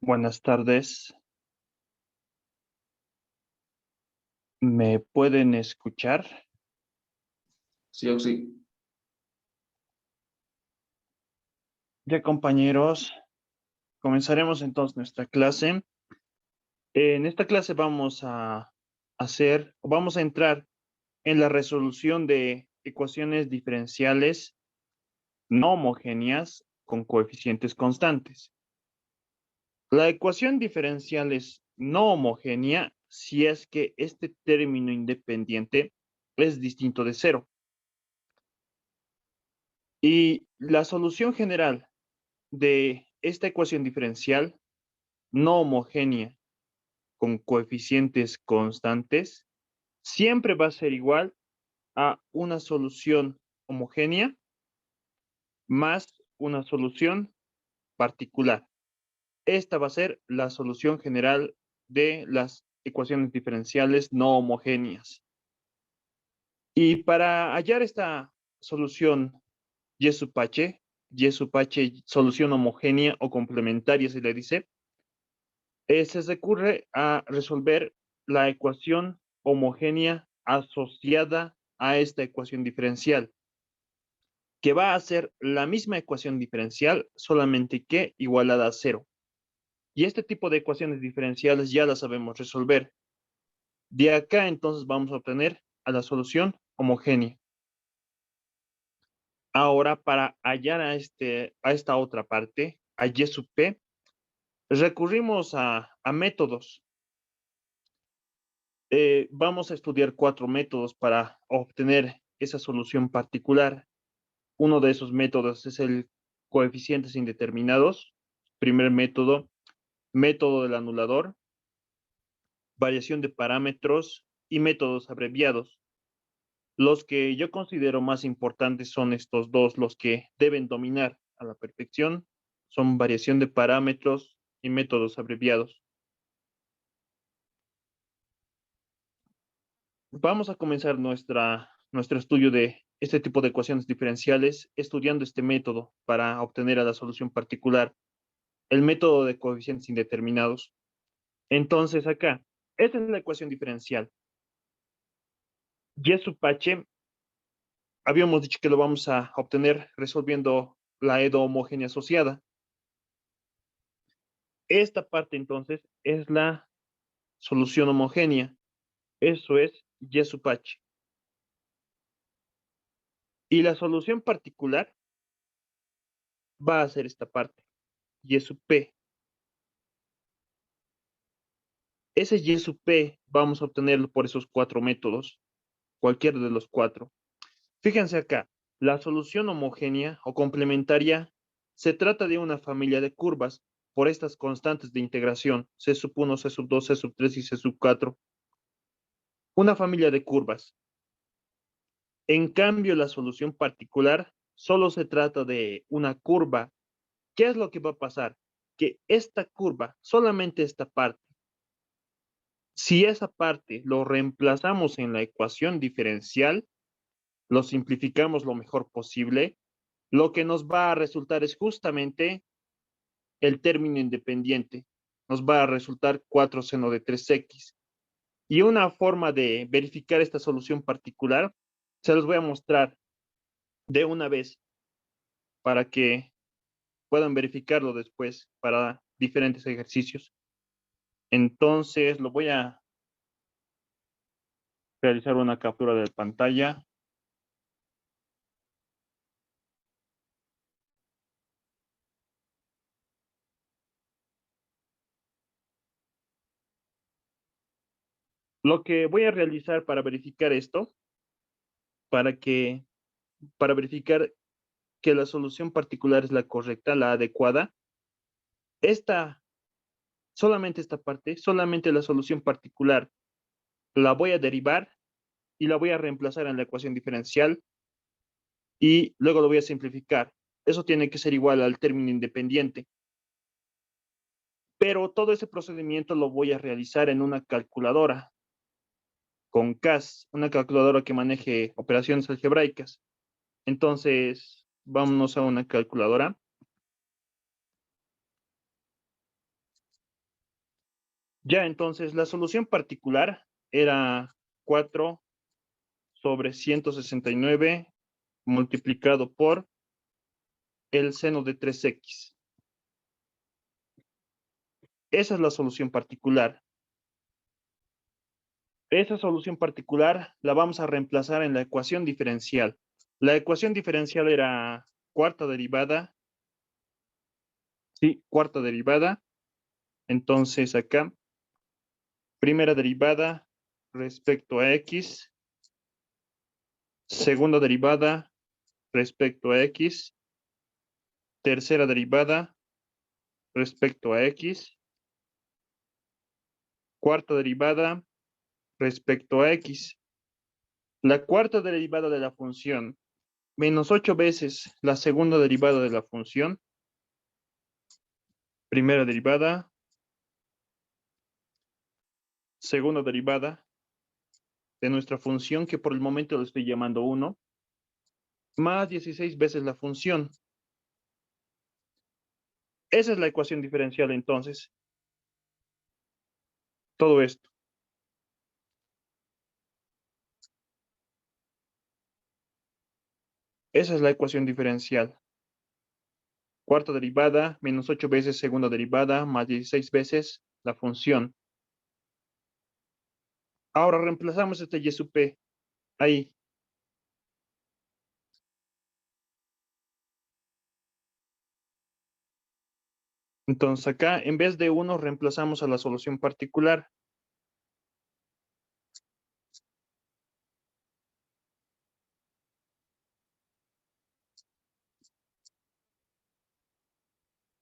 Buenas tardes. ¿Me pueden escuchar? Sí, Oxy. Ya, compañeros, comenzaremos entonces nuestra clase. En esta clase vamos a entrar en la resolución de ecuaciones diferenciales no homogéneas con coeficientes constantes. La ecuación diferencial es no homogénea si es que este término independiente es distinto de cero. Y la solución general de esta ecuación diferencial no homogénea con coeficientes constantes siempre va a ser igual a una solución homogénea más una solución particular. Esta va a ser la solución general de las ecuaciones diferenciales no homogéneas. Y para hallar esta solución Y sub h, solución homogénea o complementaria, se le dice, se recurre a resolver la ecuación homogénea asociada a esta ecuación diferencial, que va a ser la misma ecuación diferencial, solamente que igualada a cero. Y este tipo de ecuaciones diferenciales ya las sabemos resolver. De acá entonces vamos a obtener a la solución homogénea. Ahora, para hallar a esta otra parte, a Y sub P, recurrimos a métodos. Vamos a estudiar 4 métodos para obtener esa solución particular. Uno de esos métodos es el coeficientes indeterminados. Primer método, método del anulador, variación de parámetros y métodos abreviados. Los que yo considero más importantes son estos dos, los que deben dominar a la perfección, son variación de parámetros y métodos abreviados. Vamos a comenzar nuestro estudio de este tipo de ecuaciones diferenciales estudiando este método para obtener a la solución particular, el método de coeficientes indeterminados. Entonces acá, esta es la ecuación diferencial. Y sub h, habíamos dicho que lo vamos a obtener resolviendo la EDO homogénea asociada. Esta parte entonces es la solución homogénea. Eso es Y sub h. Y la solución particular va a ser esta parte, Y sub p. Ese Y sub p vamos a obtenerlo por esos 4 métodos, cualquiera de los 4. Fíjense acá, la solución homogénea o complementaria se trata de una familia de curvas por estas constantes de integración, C sub 1, C sub 2, C sub 3 y C sub 4. Una familia de curvas. En cambio, la solución particular solo se trata de una curva. ¿Qué es lo que va a pasar? Que esta curva, solamente esta parte, si esa parte lo reemplazamos en la ecuación diferencial, lo simplificamos lo mejor posible, lo que nos va a resultar es justamente el término independiente. Nos va a resultar 4 seno de 3x. Y una forma de verificar esta solución particular, se los voy a mostrar de una vez para que puedan verificarlo después para diferentes ejercicios. Entonces, lo voy a realizar una captura de pantalla. Lo que voy a realizar para verificar esto, para que, para verificar que la solución particular es la correcta, la adecuada, esta, solamente esta parte, solamente la solución particular, la voy a derivar y la voy a reemplazar en la ecuación diferencial y luego lo voy a simplificar. Eso tiene que ser igual al término independiente. Pero todo ese procedimiento lo voy a realizar en una calculadora con CAS, una calculadora que maneje operaciones algebraicas. Entonces, vámonos a una calculadora. Ya, entonces, la solución particular era 4 sobre 169 multiplicado por el seno de 3x. Esa es la solución particular. Esa solución particular la vamos a reemplazar en la ecuación diferencial. La ecuación diferencial era cuarta derivada. Sí, cuarta derivada. Entonces acá, primera derivada respecto a x, segunda derivada respecto a x, tercera derivada respecto a x, cuarta derivada respecto a x. La cuarta derivada de la función menos 8 veces la segunda derivada de la función, primera derivada, segunda derivada de nuestra función, que por el momento lo estoy llamando 1, más 16 veces la función. Esa es la ecuación diferencial entonces. Todo esto. Esa es la ecuación diferencial. Cuarta derivada, menos 8 veces segunda derivada, más 16 veces la función. Ahora reemplazamos este y sub p ahí. Entonces acá, en vez de 1, reemplazamos a la solución particular.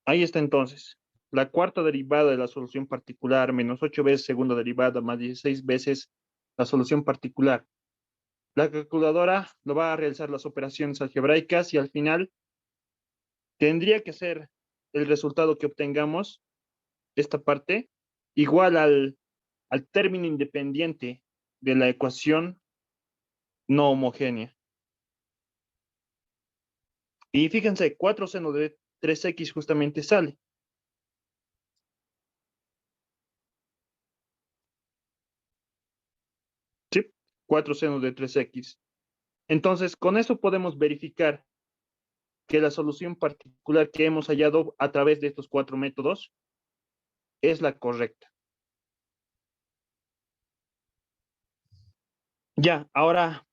Ahí está entonces. La cuarta derivada de la solución particular, menos 8 veces segunda derivada, más 16 veces la solución particular. La calculadora lo va a realizar las operaciones algebraicas y al final tendría que ser el resultado que obtengamos, esta parte, igual al término independiente de la ecuación no homogénea. Y fíjense, 4 seno de 3x justamente sale. ¿Sí? 4 seno de 3x. Entonces, con eso podemos verificar que la solución particular que hemos hallado a través de estos 4 métodos es la correcta. Ya, ahora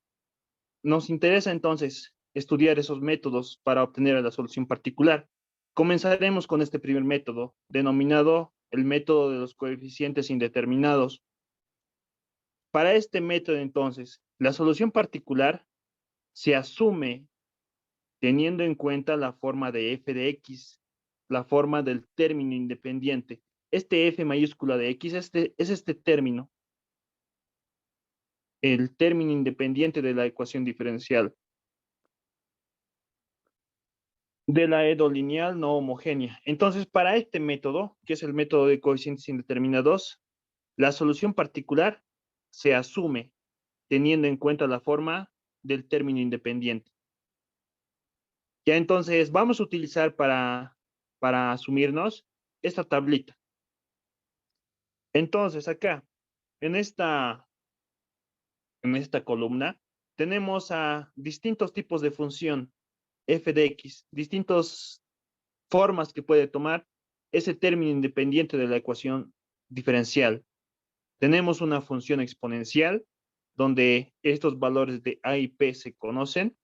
nos interesa entonces estudiar esos métodos para obtener la solución particular. Comenzaremos con este primer método, denominado el método de los coeficientes indeterminados. Para este método, entonces, la solución particular se asume teniendo en cuenta la forma de f de x, la forma del término independiente. Este f mayúscula de x es este término, el término independiente de la ecuación diferencial de la EDO lineal no homogénea. Entonces, para este método, que es el método de coeficientes indeterminados, la solución particular se asume teniendo en cuenta la forma del término independiente. Ya entonces vamos a utilizar para asumirnos esta tablita. Entonces acá, en esta columna, tenemos a distintos tipos de función f de x, distintas formas que puede tomar ese término independiente de la ecuación diferencial. Tenemos una función exponencial, donde estos valores de a y p se conocen.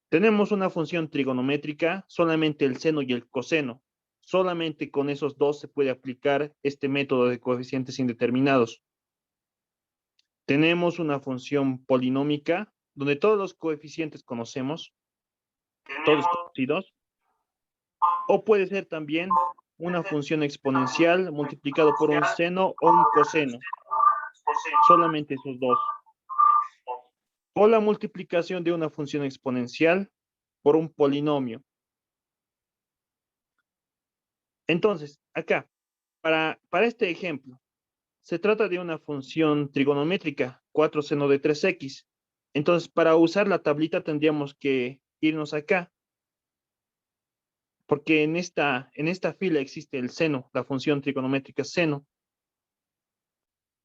Tenemos una función trigonométrica, solamente el seno y el coseno. Solamente con esos dos se puede aplicar este método de coeficientes indeterminados. Tenemos una función polinómica, donde todos los coeficientes conocemos, todos conocidos. O puede ser también una función exponencial multiplicado por un seno o un coseno. Solamente esos dos. O la multiplicación de una función exponencial por un polinomio. Entonces, acá, para este ejemplo, se trata de una función trigonométrica, 4 seno de 3x. Entonces, para usar la tablita tendríamos que irnos acá, porque en esta fila existe el seno, la función trigonométrica seno.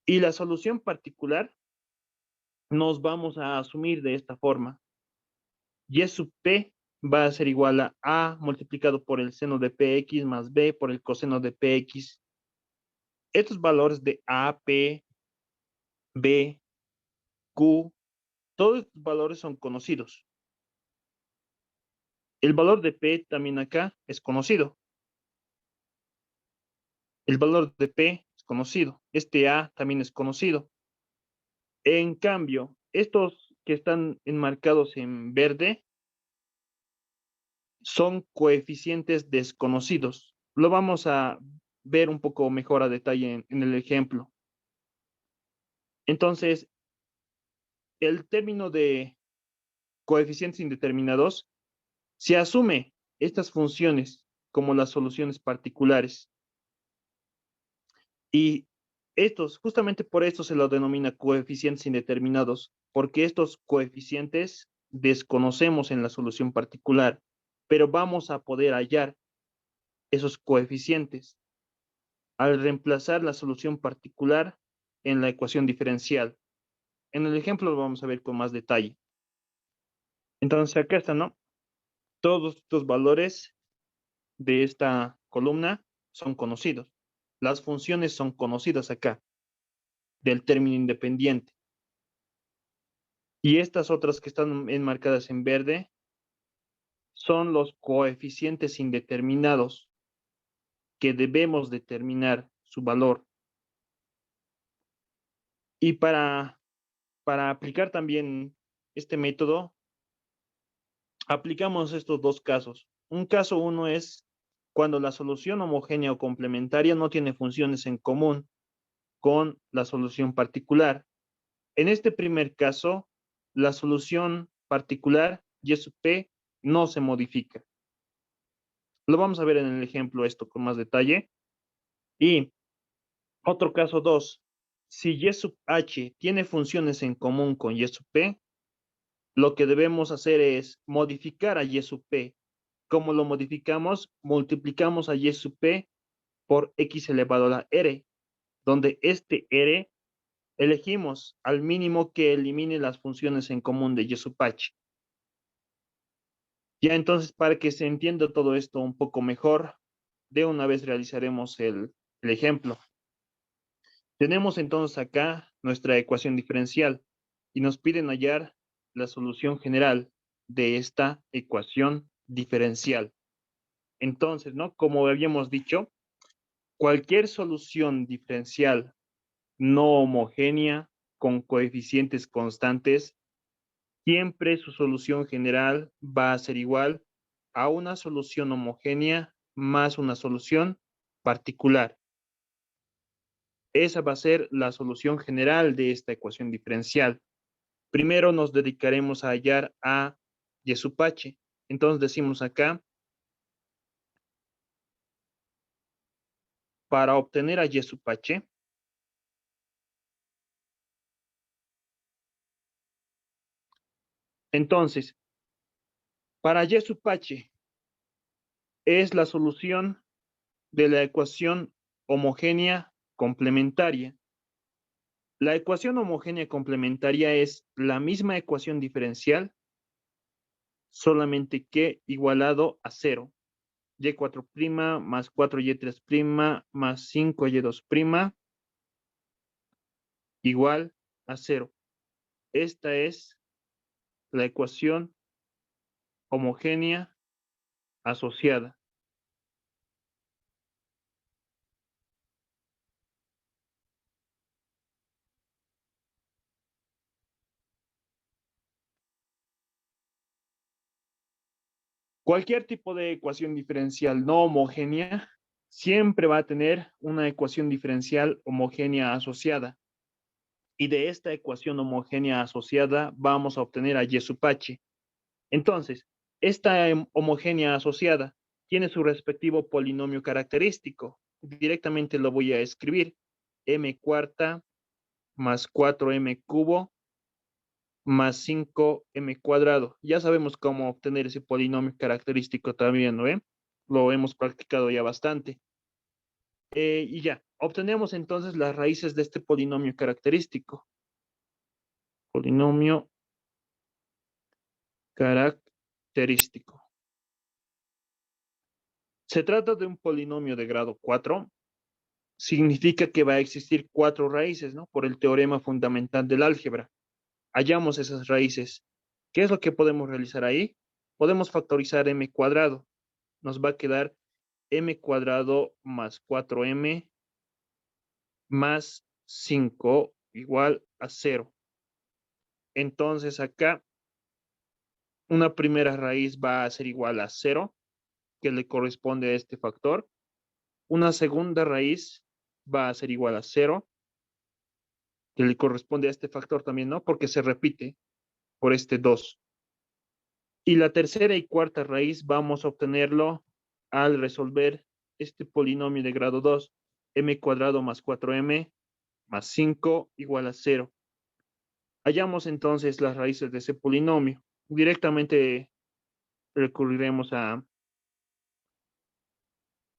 Y la solución particular nos vamos a asumir de esta forma. Y sub p va a ser igual a multiplicado por el seno de px más b por el coseno de px. Estos valores de a, p, b, q, todos estos valores son conocidos. El valor de p también acá es conocido. El valor de p es conocido. Este a también es conocido. En cambio, estos que están enmarcados en verde son coeficientes desconocidos. Lo vamos a ver un poco mejor a detalle en el ejemplo. Entonces, el término de coeficientes indeterminados se asume estas funciones como las soluciones particulares. Y estos, justamente por esto se los denomina coeficientes indeterminados, porque estos coeficientes desconocemos en la solución particular, pero vamos a poder hallar esos coeficientes al reemplazar la solución particular en la ecuación diferencial. En el ejemplo lo vamos a ver con más detalle. Entonces acá está, ¿no? Todos estos valores de esta columna son conocidos. Las funciones son conocidas acá, del término independiente. Y estas otras que están enmarcadas en verde son los coeficientes indeterminados que debemos determinar su valor. Y para aplicar también este método, aplicamos estos dos casos. Un caso uno es cuando la solución homogénea o complementaria no tiene funciones en común con la solución particular. En este primer caso, la solución particular, y sub p, no se modifica. Lo vamos a ver en el ejemplo esto con más detalle. Y otro caso 2, si y sub h tiene funciones en común con y sub p, lo que debemos hacer es modificar a y sub p. ¿Cómo lo modificamos? Multiplicamos a y sub p por x elevado a la r, donde este r elegimos al mínimo que elimine las funciones en común de y sub h. Ya entonces, para que se entienda todo esto un poco mejor, de una vez realizaremos el ejemplo. Tenemos entonces acá nuestra ecuación diferencial y nos piden hallar la solución general de esta ecuación diferencial. Entonces, ¿no? Como habíamos dicho, cualquier solución diferencial no homogénea con coeficientes constantes, siempre su solución general va a ser igual a una solución homogénea más una solución particular. Esa va a ser la solución general de esta ecuación diferencial. Primero nos dedicaremos a hallar a y sub h. Entonces decimos acá, para obtener a y sub h, entonces, para y sub h es la solución de la ecuación homogénea complementaria. La ecuación homogénea complementaria es la misma ecuación diferencial, solamente que igualado a 0. Y4' más 4y3' más 5y2' igual a 0. Esta es la ecuación homogénea asociada. Cualquier tipo de ecuación diferencial no homogénea siempre va a tener una ecuación diferencial homogénea asociada. Y de esta ecuación homogénea asociada vamos a obtener a y sub h. Entonces, esta homogénea asociada tiene su respectivo polinomio característico. Directamente lo voy a escribir. M cuarta más 4m cubo más 5m cuadrado. Ya sabemos cómo obtener ese polinomio característico también, ¿no? Lo hemos practicado ya bastante. Y ya, obtenemos entonces las raíces de este polinomio característico. Polinomio característico. Se trata de un polinomio de grado 4. Significa que va a existir 4 raíces, ¿no? Por el teorema fundamental del álgebra. Hallamos esas raíces. ¿Qué es lo que podemos realizar ahí? Podemos factorizar m cuadrado. Nos va a quedar m cuadrado más 4m más 5 igual a 0. Entonces acá una primera raíz va a ser igual a 0, que le corresponde a este factor. Una segunda raíz va a ser igual a 0, que le corresponde a este factor también, ¿no? Porque se repite por este 2. Y la tercera y cuarta raíz vamos a obtenerlo al resolver este polinomio de grado 2, m cuadrado más 4m más 5 igual a 0. Hallamos entonces las raíces de ese polinomio. Directamente recurriremos a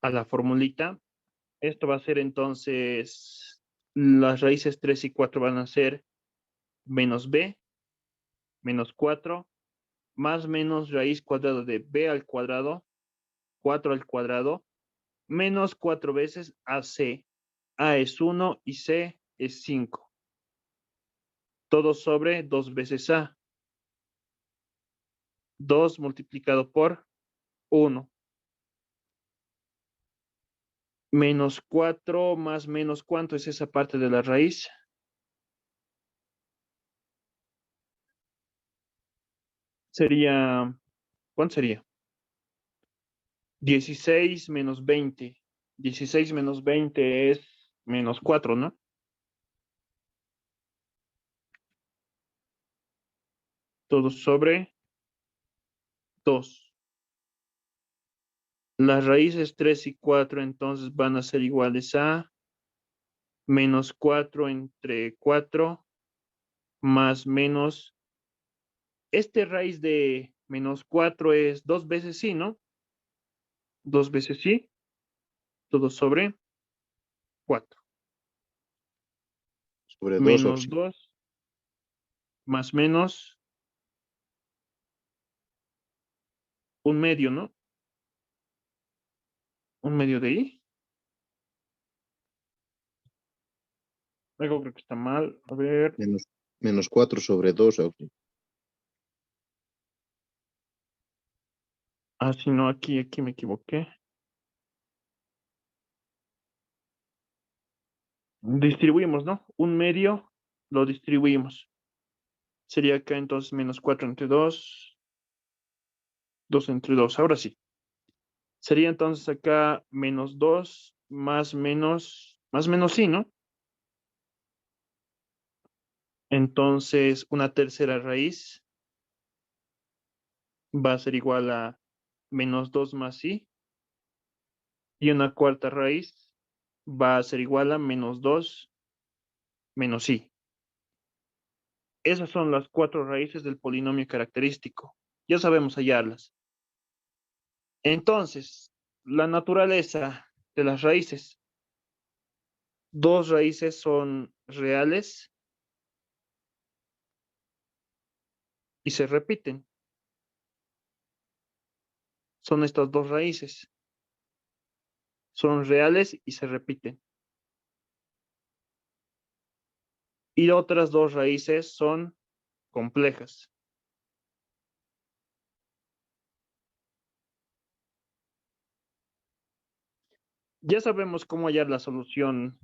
la formulita. Esto va a ser entonces, las raíces 3 y 4 van a ser menos b, menos 4, más menos raíz cuadrada de b al cuadrado, 4 al cuadrado, menos 4 veces AC. A es 1 y C es 5. Todo sobre 2 veces A. 2 multiplicado por 1. Menos 4 más menos, ¿cuánto es esa parte de la raíz? Sería, ¿cuánto sería? 16 menos 20. 16 menos 20 es menos 4, ¿no? Todo sobre 2. Las raíces 3 y 4 entonces van a ser iguales a menos 4 entre 4 más menos. Este raíz de menos 4 es 2 veces sí, ¿no? 2 veces sí, todo sobre 4. Sobre 2, Menos Oxy. 2 más menos un medio, ¿no? Un medio de i. Algo creo que está mal. A ver. Menos 4 sobre 2, Oxy. Ah, si no, aquí me equivoqué. Distribuimos, ¿no? Un medio lo distribuimos. Sería acá entonces menos 4 entre 2. 2 entre 2. Ahora sí. Sería entonces acá menos 2 más menos sí, ¿no? Entonces una tercera raíz va a ser igual a menos 2 más i. Y una cuarta raíz va a ser igual a menos 2 menos i. Esas son las 4 raíces del polinomio característico. Ya sabemos hallarlas. Entonces, la naturaleza de las raíces. 2 raíces son reales y se repiten. Son estas 2 raíces. Son reales y se repiten. Y otras 2 raíces son complejas. Ya sabemos cómo hallar la solución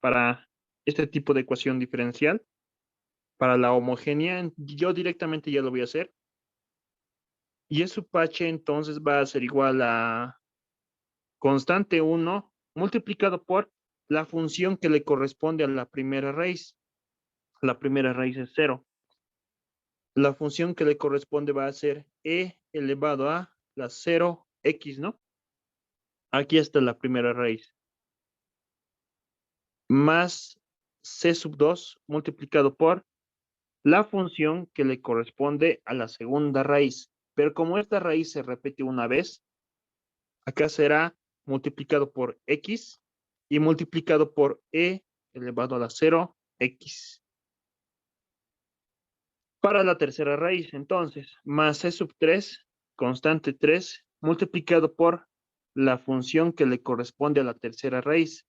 para este tipo de ecuación diferencial. Para la homogénea, yo directamente ya lo voy a hacer. Y es su pache entonces va a ser igual a constante 1 multiplicado por la función que le corresponde a la primera raíz. La primera raíz es 0. La función que le corresponde va a ser e elevado a la 0x, ¿no? Aquí está la primera raíz. Más c sub 2 multiplicado por la función que le corresponde a la segunda raíz. Pero como esta raíz se repite una vez, acá será multiplicado por x y multiplicado por e elevado a la 0x. Para la tercera raíz, entonces, más c sub 3, constante 3, multiplicado por la función que le corresponde a la tercera raíz.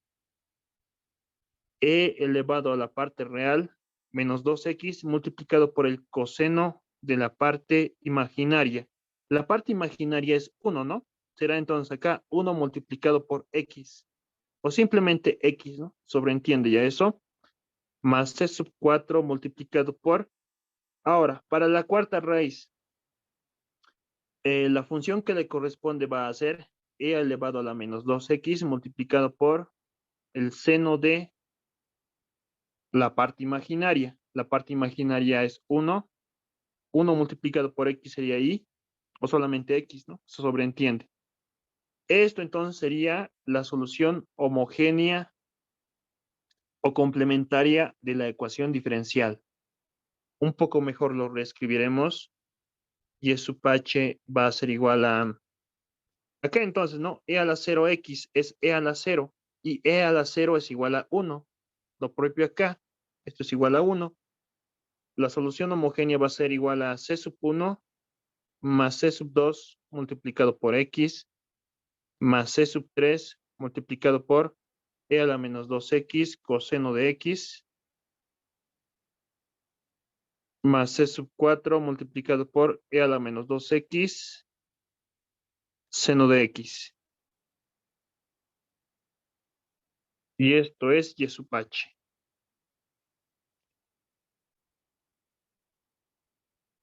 E elevado a la parte real menos 2x multiplicado por el coseno de la parte imaginaria. La parte imaginaria es 1, ¿no? Será entonces acá 1 multiplicado por x. O simplemente x, ¿no? Sobreentiende ya eso. Más c sub 4 multiplicado por... Ahora, para la cuarta raíz, la función que le corresponde va a ser e elevado a la menos 2x multiplicado por el seno de la parte imaginaria. La parte imaginaria es 1. 1 multiplicado por x sería y, o solamente x, ¿no? Se sobreentiende. Esto entonces sería la solución homogénea o complementaria de la ecuación diferencial. Un poco mejor lo reescribiremos y su h va a ser igual a... Acá entonces, ¿no? E a la 0x es e a la 0 y e a la 0 es igual a 1. Lo propio acá, esto es igual a 1. La solución homogénea va a ser igual a c sub 1 más c sub 2 multiplicado por x más c sub 3 multiplicado por e a la menos 2x coseno de x más c sub 4 multiplicado por e a la menos 2x seno de x. Y esto es y sub h.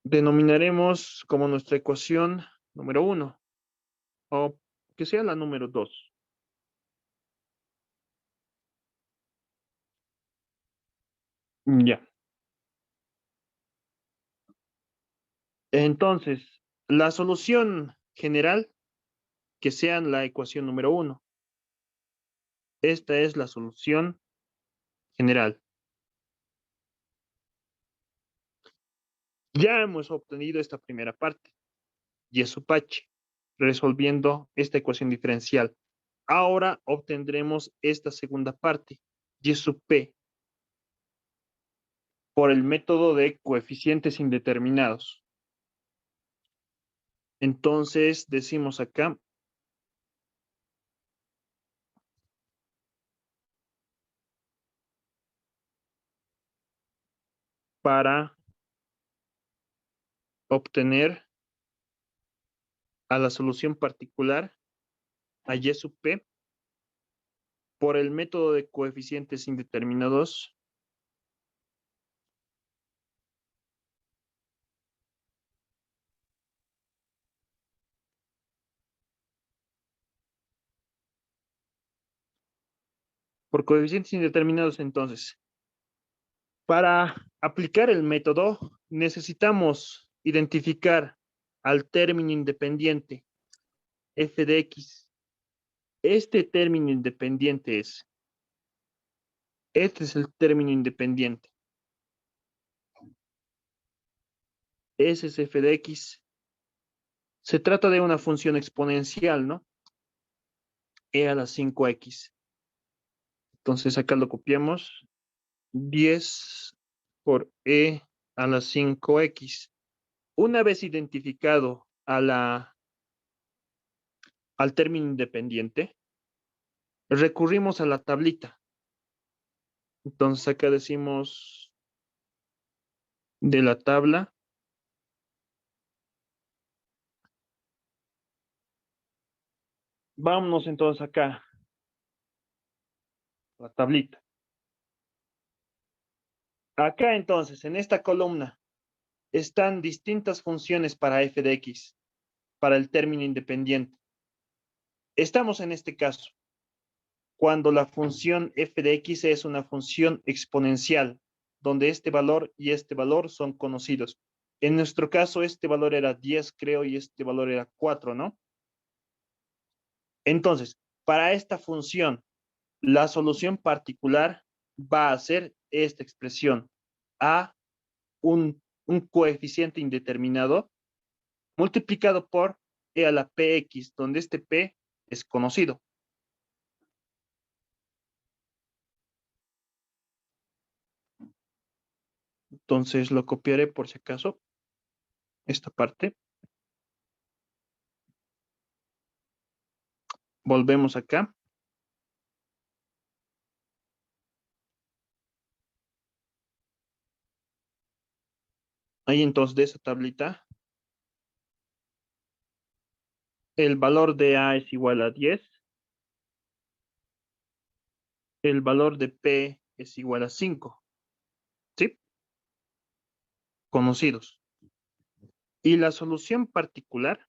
Denominaremos como nuestra ecuación número 1 o que sea la número 2. Ya. Entonces, la solución general que sea la ecuación número 1. Esta es la solución general. Ya hemos obtenido esta primera parte, y sub h, resolviendo esta ecuación diferencial. Ahora obtendremos esta segunda parte, y sub p, por el método de coeficientes indeterminados. Entonces, decimos acá, para obtener a la solución particular, a y sub p, por el método de coeficientes indeterminados, por coeficientes indeterminados, entonces, para aplicar el método, necesitamos identificar al término independiente f de x. Este término independiente es, este es el término independiente. Ese es f de x. Se trata de una función exponencial, ¿no? E a la 5x. Entonces acá lo copiamos. 10 por e a la 5x. Una vez identificado al término independiente, recurrimos a la tablita. Entonces acá decimos de la tabla. Vámonos entonces acá, la tablita. Acá entonces, en esta columna, están distintas funciones para f de x, para el término independiente. Estamos en este caso, cuando la función f de x es una función exponencial, donde este valor y este valor son conocidos. En nuestro caso, este valor era 10, creo, y este valor era 4, ¿no? Entonces, para esta función, la solución particular va a ser esta expresión, a un coeficiente indeterminado multiplicado por e a la px, donde este p es conocido. Entonces lo copiaré por si acaso. Esta parte. Volvemos acá. Ahí entonces de esa tablita, el valor de A es igual a 10. El valor de P es igual a 5. ¿Sí? Conocidos. Y la solución particular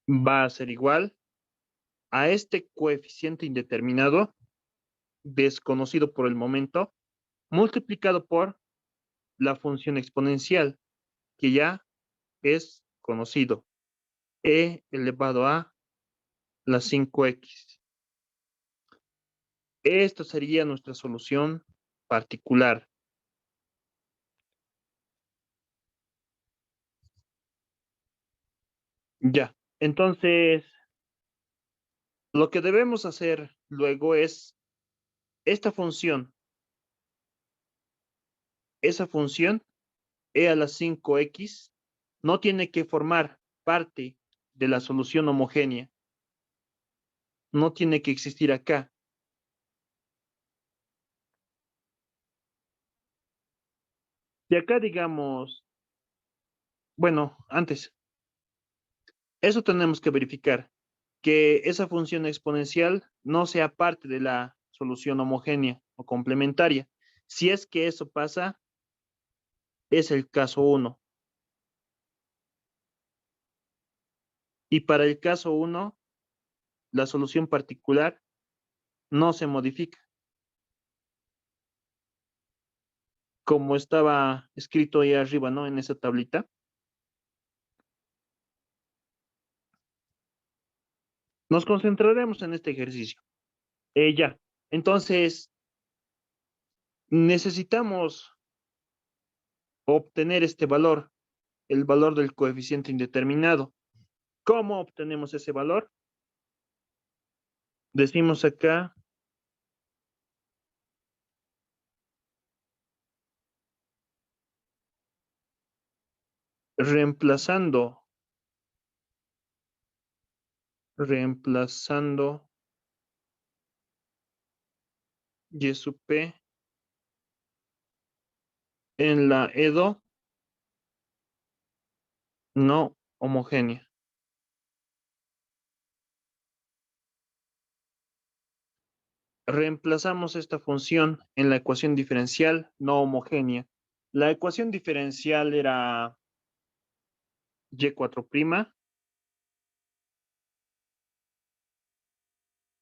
va a ser igual a este coeficiente indeterminado, desconocido por el momento, multiplicado por la función exponencial, que ya es conocido, e elevado a la 5x. Esta sería nuestra solución particular. Ya, entonces, lo que debemos hacer luego es esta función, esa función, e a la 5x, no tiene que formar parte de la solución homogénea. No tiene que existir acá. De acá, digamos, bueno, antes, eso tenemos que verificar, que esa función exponencial no sea parte de la solución homogénea o complementaria. Si es que eso pasa, es el caso 1. Y para el caso 1, la solución particular no se modifica. Como estaba escrito ahí arriba, ¿no? En esa tablita. Nos concentraremos en este ejercicio. Ya. Entonces, necesitamos obtener este valor, el valor del coeficiente indeterminado. ¿Cómo obtenemos ese valor? Decimos acá, reemplazando y sub p en la EDO no homogénea. Reemplazamos esta función en la ecuación diferencial no homogénea. La ecuación diferencial era y4'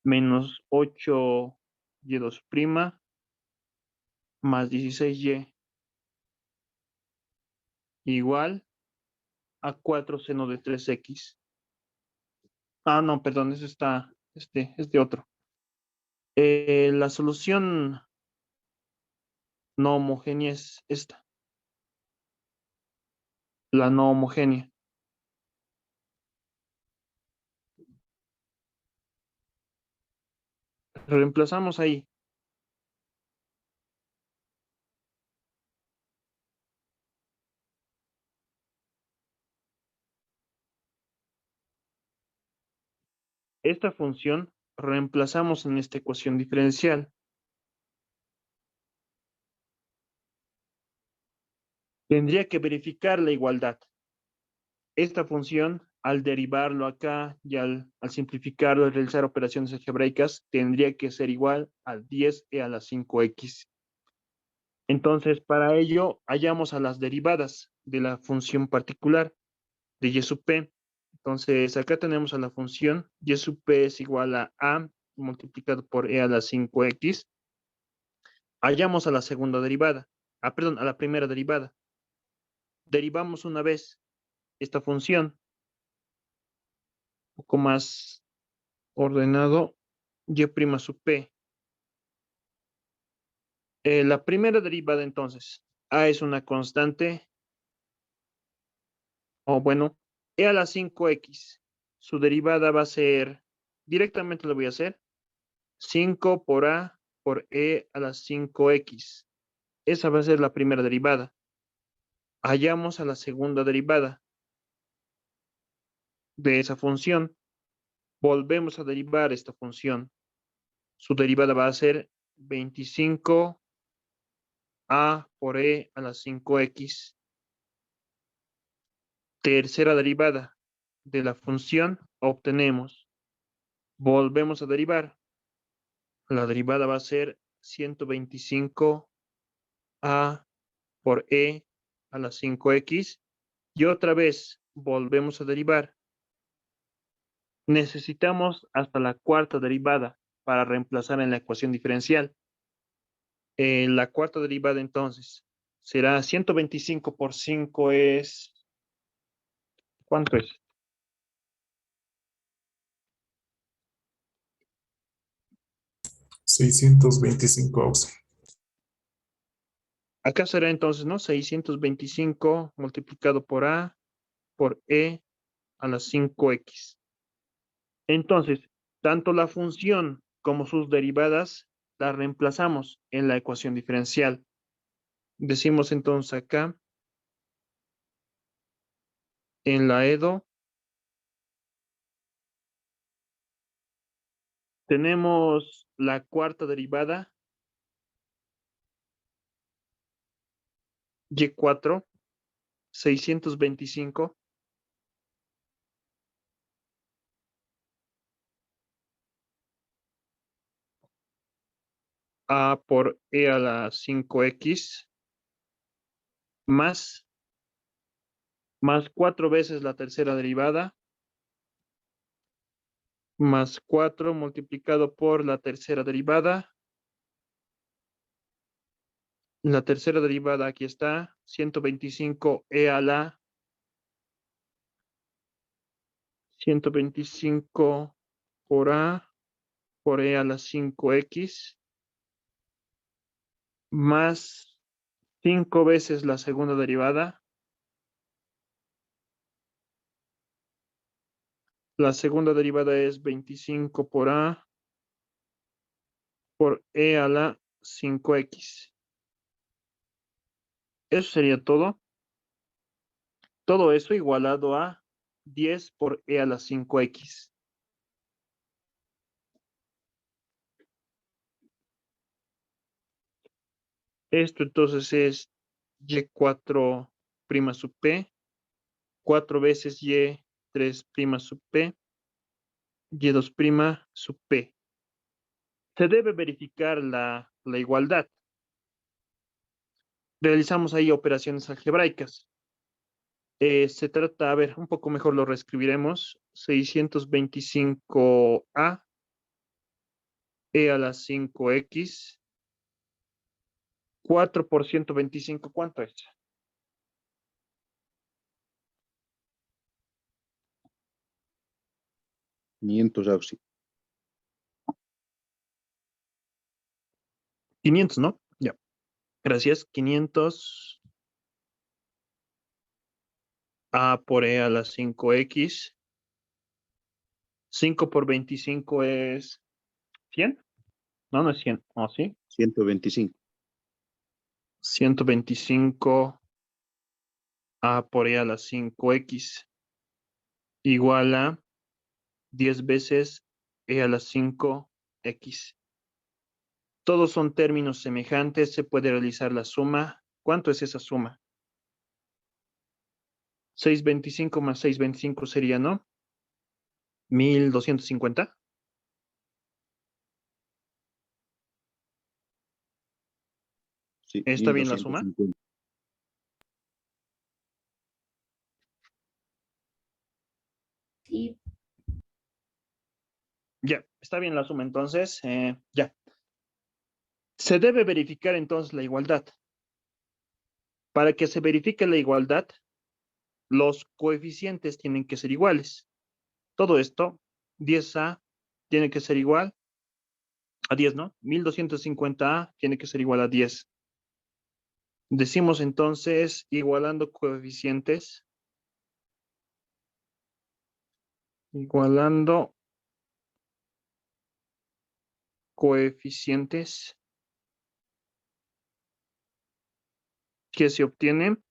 menos 8y2' más 16y igual a 4 seno de 3x. Ah, no, perdón, eso está, es de otro. La solución no homogénea es esta, la no homogénea. Reemplazamos ahí. Esta función reemplazamos en esta ecuación diferencial. Tendría que verificar la igualdad. Esta función, al derivarlo acá y al simplificarlo y realizar operaciones algebraicas, tendría que ser igual a 10e a la 5x. Entonces, para ello, hallamos a las derivadas de la función particular de y sub p. Entonces, acá tenemos a la función y sub p es igual a multiplicado por e a la 5x. Hallamos a la segunda derivada. Perdón, a la primera derivada. Derivamos una vez esta función. Un poco más ordenado. Y' sub p. La primera derivada, entonces. A es una constante. O bueno, e a la 5x. Su derivada va a ser, directamente lo voy a hacer, 5 por a por e a la 5x. Esa va a ser la primera derivada. Hallamos a la segunda derivada de esa función. Volvemos a derivar esta función. Su derivada va a ser 25a por e a la 5x. Tercera derivada de la función obtenemos. Volvemos a derivar. La derivada va a ser 125a por e a la 5x. Y otra vez volvemos a derivar. Necesitamos hasta la cuarta derivada para reemplazar en la ecuación diferencial. La cuarta derivada entonces será 125 por 5 es... ¿Cuánto es? $625. Acá será entonces, ¿no? 625 multiplicado por a por e a la 5x. Entonces, tanto la función como sus derivadas las reemplazamos en la ecuación diferencial. Decimos entonces acá, en la EDO, tenemos la cuarta derivada, y4, 625, a por e a la 5x, más 4 veces la tercera derivada, más 4 multiplicado por la tercera derivada. La tercera derivada aquí está, 125 e a la 125 por a por e a la 5x, más 5 veces la segunda derivada. La segunda derivada es 25 por a por e a la 5x. Eso sería todo. Todo eso igualado a 10 por e a la 5x. Esto entonces es y4' sub p, 4 veces y3' sub p, y2' sub p. Se debe verificar la igualdad. Realizamos ahí operaciones algebraicas. Se trata, a ver, un poco mejor lo reescribiremos. 625a e a la 5x. 4 por 125, ¿cuánto es? $500, Auxi. 500, ¿no? Ya. Gracias. 500 a por e a la 5x. 5 por 25 es 100. No, no es 100. ¿Oh, sí? 125. 125 a por e a la 5x igual a 10 veces e a la 5x. Todos son términos semejantes. Se puede realizar la suma. ¿Cuánto es esa suma? 625 más 625 sería, ¿no? 1250. Sí, ¿Está bien la suma? 1250. Sí. Ya, está bien la suma entonces. Ya. Se debe verificar entonces la igualdad. Para que se verifique la igualdad, los coeficientes tienen que ser iguales. Todo esto, 10a tiene que ser igual a 10, ¿no? 1250a tiene que ser igual a 10. Decimos entonces, igualando coeficientes, igualando coeficientes que se obtienen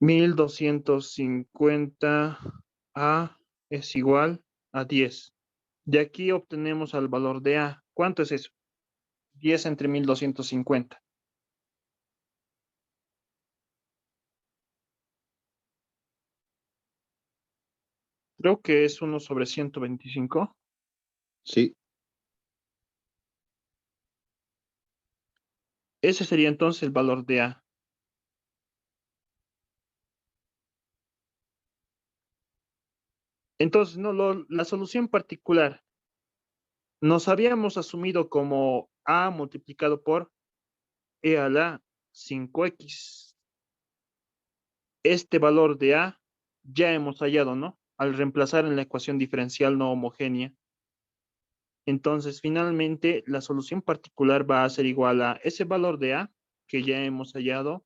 1250 A es igual a 10. De aquí obtenemos al valor de A. ¿Cuánto es eso? 10 entre 1250. Creo que es 1 sobre 125. Sí, Ese sería entonces el valor de A. Entonces, no, la solución particular nos habíamos asumido como A multiplicado por E a la 5X. Este valor de A ya hemos hallado, ¿no? Al reemplazar en la ecuación diferencial no homogénea. Entonces, finalmente, la solución particular va a ser igual a ese valor de A que ya hemos hallado,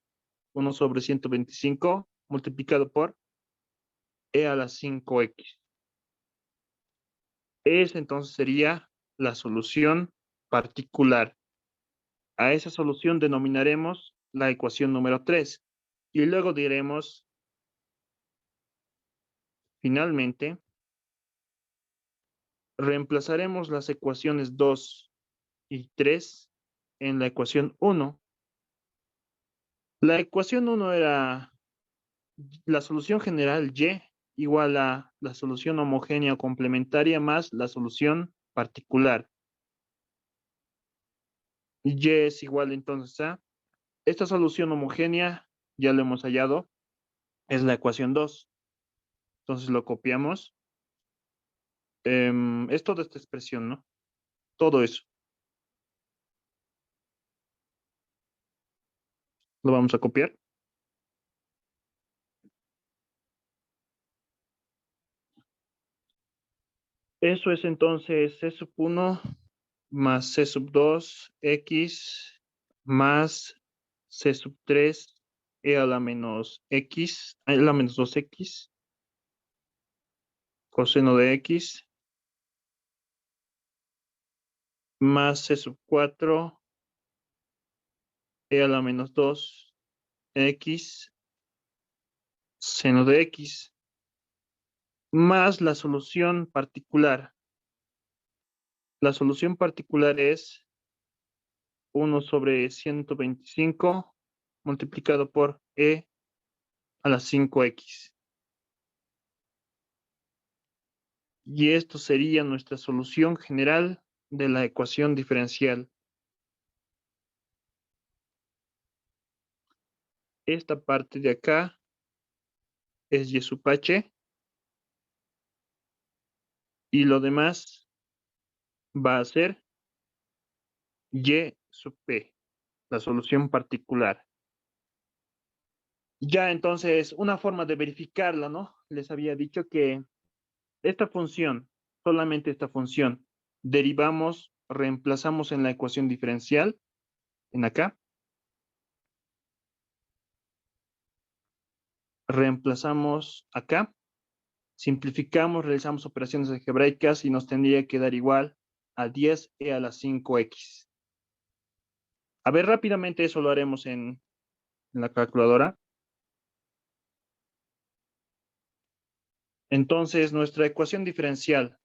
1 sobre 125 multiplicado por E a la 5X. Esa entonces sería la solución particular. A esa solución denominaremos la ecuación número 3. Y luego diremos, finalmente, reemplazaremos las ecuaciones 2 y 3 en la ecuación 1. La ecuación 1 era la solución general Y igual a la solución homogénea o complementaria más la solución particular. Y es igual entonces a esta solución homogénea, ya lo hemos hallado, es la ecuación 2. Entonces lo copiamos. Es toda esta expresión, ¿no? Todo eso. Lo vamos a copiar. Eso es entonces C sub 1 más C sub 2 X más C sub 3 E a la menos X, a la menos 2X, coseno de X, más C sub 4 E a la menos 2X, seno de X, más la solución particular. La solución particular es 1 sobre 125 multiplicado por E a la 5X. Y esto sería nuestra solución general de la ecuación diferencial. Esta parte de acá es Y sub H y lo demás va a ser Y sub P, la solución particular. Ya entonces, una forma de verificarla, ¿no? Les había dicho que esta función, solamente esta función, derivamos, reemplazamos en la ecuación diferencial, en acá. Reemplazamos acá. Simplificamos, realizamos operaciones algebraicas y nos tendría que dar igual a 10e a la 5x. A ver, rápidamente eso lo haremos en la calculadora. Entonces, nuestra ecuación diferencial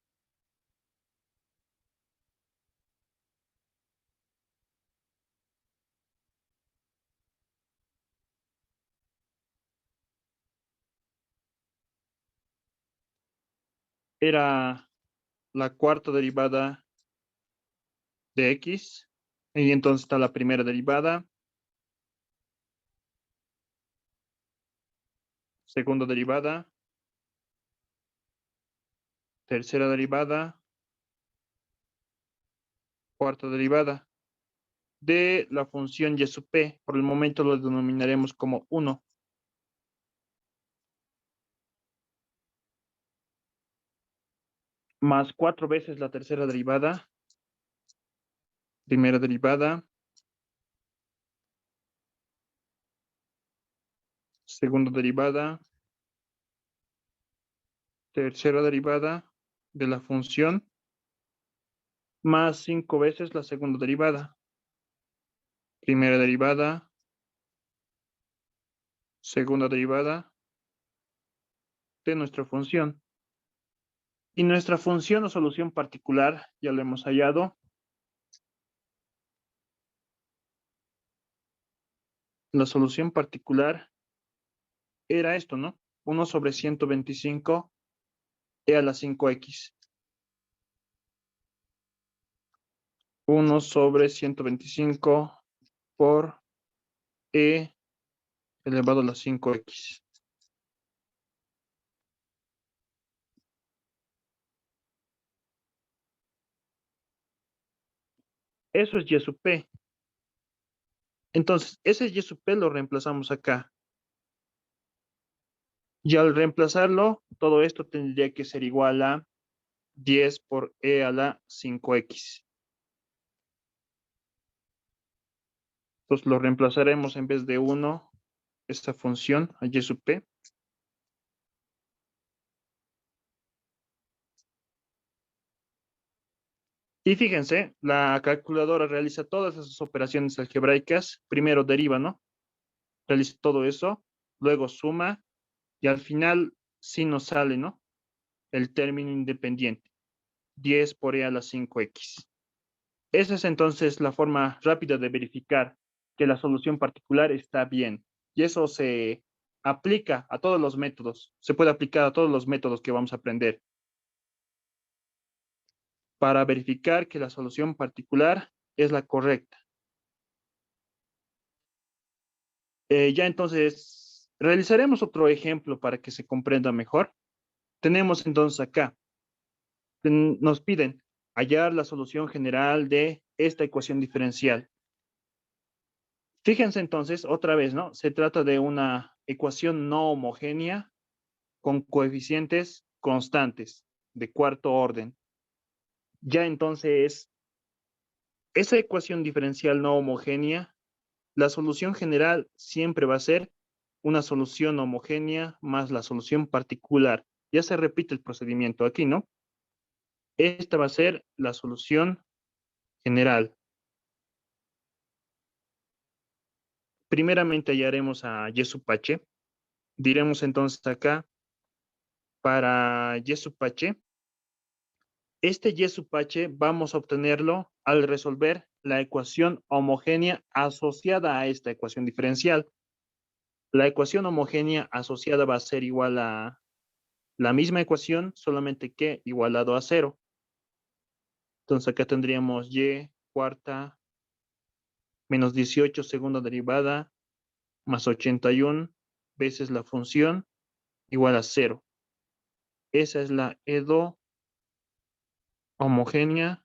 era la cuarta derivada de x. Y entonces está la primera derivada, segunda derivada, tercera derivada, cuarta derivada de la función y sub p. Por el momento lo denominaremos como 1. Más 4 veces la tercera derivada, primera derivada, segunda derivada, tercera derivada de la función más 5 veces la segunda derivada. Primera derivada, segunda derivada de nuestra función. Y nuestra función o solución particular, ya lo hemos hallado. La solución particular era esto, ¿no? 1 sobre 125 e a la 5x. 1 sobre 125 por e elevado a la 5x. Eso es y sub p. Entonces, ese y sub p lo reemplazamos acá. Y al reemplazarlo, todo esto tendría que ser igual a 10 por e a la 5x. Entonces lo reemplazaremos en vez de 1, esta función, a y sub p. Y fíjense, la calculadora realiza todas esas operaciones algebraicas. Primero deriva, ¿no? Realiza todo eso, luego suma, y al final sí nos sale, ¿no? El término independiente. 10 por e a la 5x. Esa es entonces la forma rápida de verificar que la solución particular está bien. Y eso se aplica a todos los métodos. Se puede aplicar a todos los métodos que vamos a aprender. Para verificar que la solución particular es la correcta. Ya entonces, realizaremos otro ejemplo para que se comprenda mejor. Tenemos entonces acá, nos piden hallar la solución general de esta ecuación diferencial. Fíjense entonces, otra vez, ¿no? Se trata de una ecuación no homogénea con coeficientes constantes de cuarto orden. Ya entonces, esa ecuación diferencial no homogénea, la solución general siempre va a ser una solución homogénea más la solución particular. Ya se repite el procedimiento aquí, ¿no? Esta va a ser la solución general. Primeramente hallaremos a y sub h. Diremos entonces acá, para y sub h, este y sub h vamos a obtenerlo al resolver la ecuación homogénea asociada a esta ecuación diferencial. La ecuación homogénea asociada va a ser igual a la misma ecuación, solamente que igualado a 0. Entonces acá tendríamos y cuarta menos 18 segunda derivada más 81 veces la función igual a 0. Esa es la EDO homogénea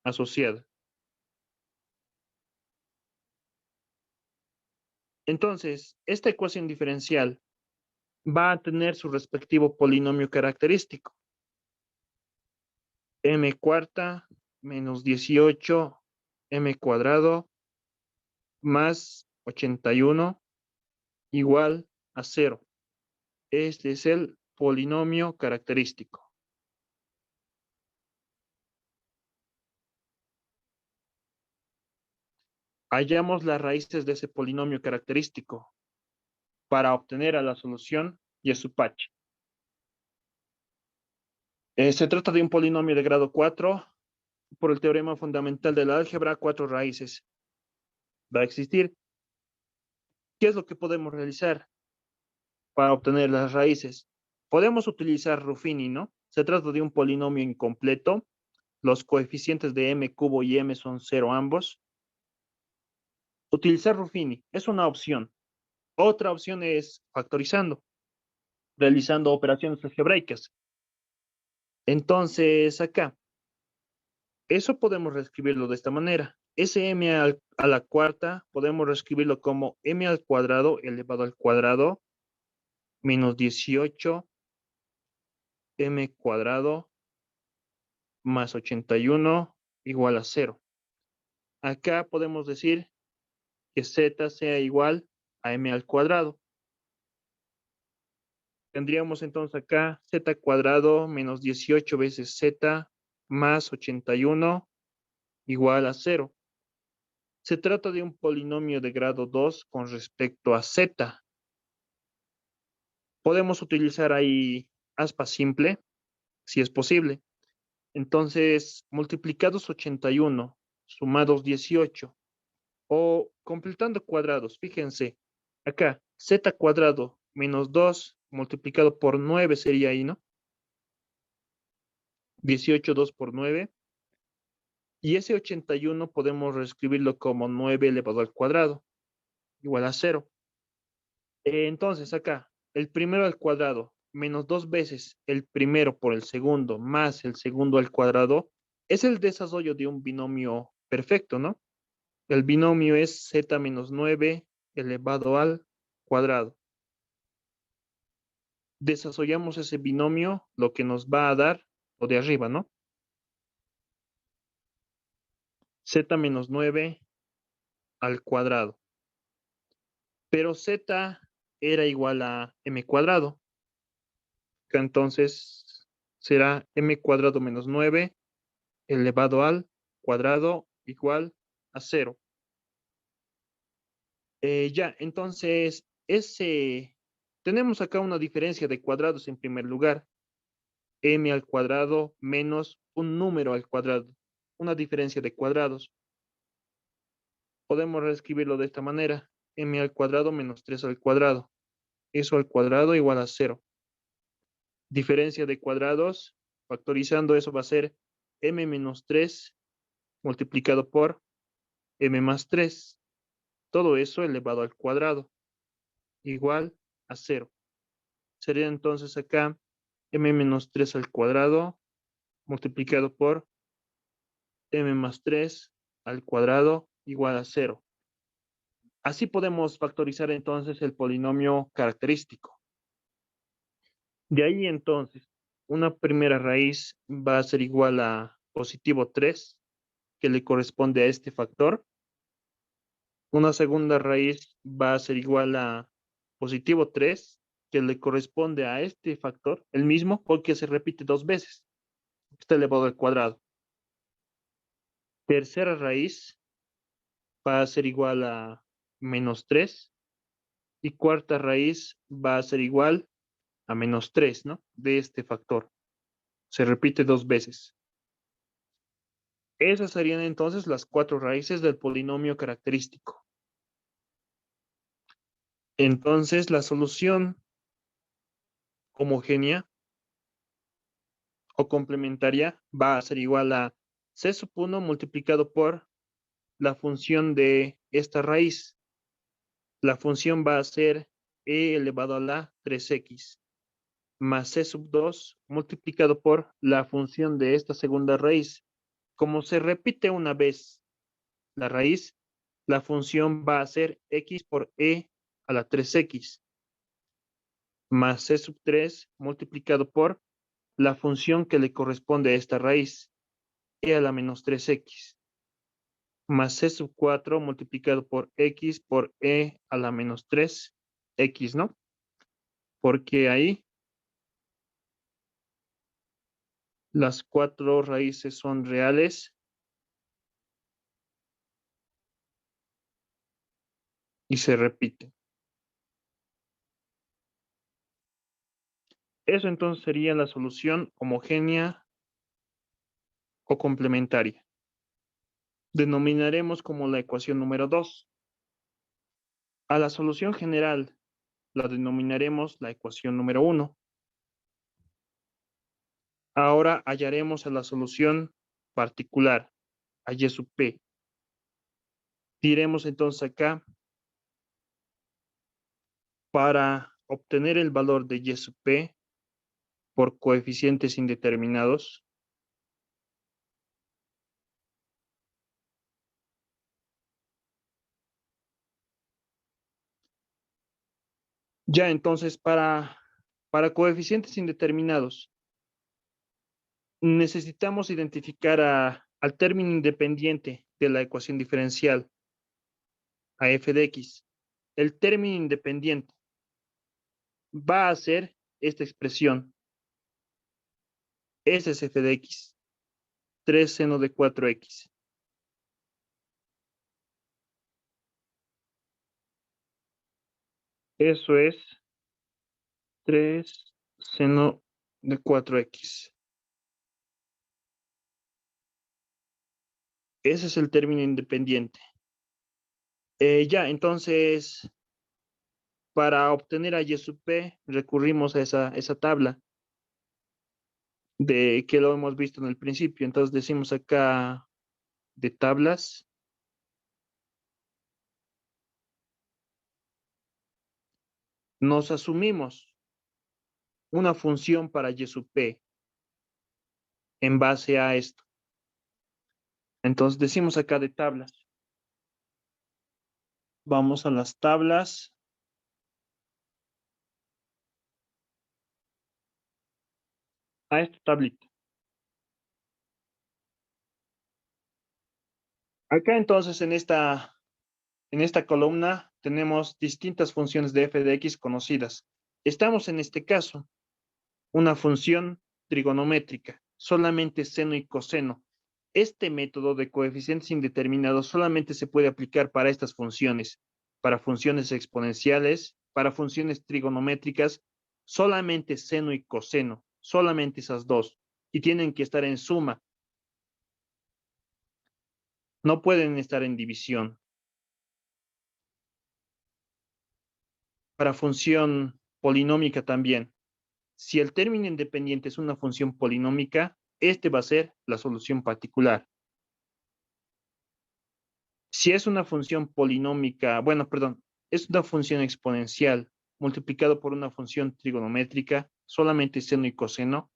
asociada. Entonces, esta ecuación diferencial va a tener su respectivo polinomio característico. M cuarta menos 18 m cuadrado más 81 igual a 0. Este es el polinomio característico. Hallamos las raíces de ese polinomio característico para obtener a la solución y sub h. Se trata de un polinomio de grado 4. Por el teorema fundamental de la álgebra, 4 raíces va a existir. ¿Qué es lo que podemos realizar para obtener las raíces? Podemos utilizar Ruffini, ¿no? Se trata de un polinomio incompleto. Los coeficientes de m cubo y m son 0 ambos. Utilizar Ruffini es una opción. Otra opción es factorizando, realizando operaciones algebraicas. Entonces, acá, eso podemos reescribirlo de esta manera. Ese m a la cuarta podemos reescribirlo como m al cuadrado elevado al cuadrado menos 18 m cuadrado más 81 igual a 0. Acá podemos decir que z sea igual a m al cuadrado. Tendríamos entonces acá z cuadrado menos 18 veces z más 81 igual a 0. Se trata de un polinomio de grado 2 con respecto a z. Podemos utilizar ahí aspa simple, si es posible. Entonces, multiplicados 81, sumados 18, o completando cuadrados, fíjense, acá, z cuadrado menos 2 multiplicado por 9 sería ahí, ¿no? 18, 2 por 9. Y ese 81 podemos reescribirlo como 9 elevado al cuadrado, igual a 0. Entonces, acá, el primero al cuadrado menos 2 veces el primero por el segundo más el segundo al cuadrado es el desarrollo de un binomio perfecto, ¿no? El binomio es z menos 9 elevado al cuadrado. Desarrollamos ese binomio, lo que nos va a dar lo de arriba, ¿no? Z menos 9 al cuadrado. Pero z era igual a m cuadrado. Entonces será m cuadrado menos 9 elevado al cuadrado igual a 0. Ya, entonces, tenemos acá una diferencia de cuadrados en primer lugar. M al cuadrado menos un número al cuadrado. Una diferencia de cuadrados. Podemos reescribirlo de esta manera. M al cuadrado menos 3 al cuadrado. Eso al cuadrado igual a 0. Diferencia de cuadrados. Factorizando eso va a ser m menos 3 multiplicado por m más 3. Todo eso elevado al cuadrado. Igual a 0. Sería entonces acá m menos 3 al cuadrado multiplicado por m más 3 al cuadrado igual a 0. Así podemos factorizar entonces el polinomio característico. De ahí entonces, una primera raíz va a ser igual a positivo 3, que le corresponde a este factor. Una segunda raíz va a ser igual a positivo 3, que le corresponde a este factor, el mismo, porque se repite 2 veces. Está elevado al cuadrado. Tercera raíz va a ser igual a menos 3. Y cuarta raíz va a ser igual a menos 3, ¿no? De este factor. Se repite 2 veces. Esas serían entonces las 4 raíces del polinomio característico. Entonces, la solución homogénea o complementaria va a ser igual a c sub 1 multiplicado por la función de esta raíz. La función va a ser e elevado a la 3x más c sub 2 multiplicado por la función de esta segunda raíz. Como se repite una vez la raíz, la función va a ser x por e a la 3x más c sub 3 multiplicado por la función que le corresponde a esta raíz, e a la menos 3x más c sub 4 multiplicado por x por e a la menos 3x, ¿no? Porque ahí las 4 raíces son reales y se repiten. Eso entonces sería la solución homogénea o complementaria. Denominaremos como la ecuación número 2. A la solución general la denominaremos la ecuación número 1. Ahora hallaremos a la solución particular, a y sub p. Diremos entonces acá, para obtener el valor de y sub p por coeficientes indeterminados, ya entonces para coeficientes indeterminados necesitamos identificar al término independiente de la ecuación diferencial, a f de x. El término independiente va a ser esta expresión. Ese es f de x. 3 seno de 4x. Eso es 3 seno de 4x. Ese es el término independiente. Ya, entonces, para obtener a y sub p, recurrimos a esa tabla de que lo hemos visto en el principio. Entonces decimos acá de tablas. Nos asumimos una función para y sub p en base a esto. Entonces decimos acá de tablas. Vamos a las tablas. A esta tablita. Acá entonces en esta columna tenemos distintas funciones de f de x conocidas. Estamos en este caso, una función trigonométrica, solamente seno y coseno. Este método de coeficientes indeterminados solamente se puede aplicar para estas funciones, para funciones exponenciales, para funciones trigonométricas, solamente seno y coseno, solamente esas dos, y tienen que estar en suma. No pueden estar en división. Para función polinómica también. Si el término independiente es una función polinómica, este va a ser la solución particular. Si es una función polinómica, bueno, perdón, es una función exponencial multiplicado por una función trigonométrica, solamente seno y coseno,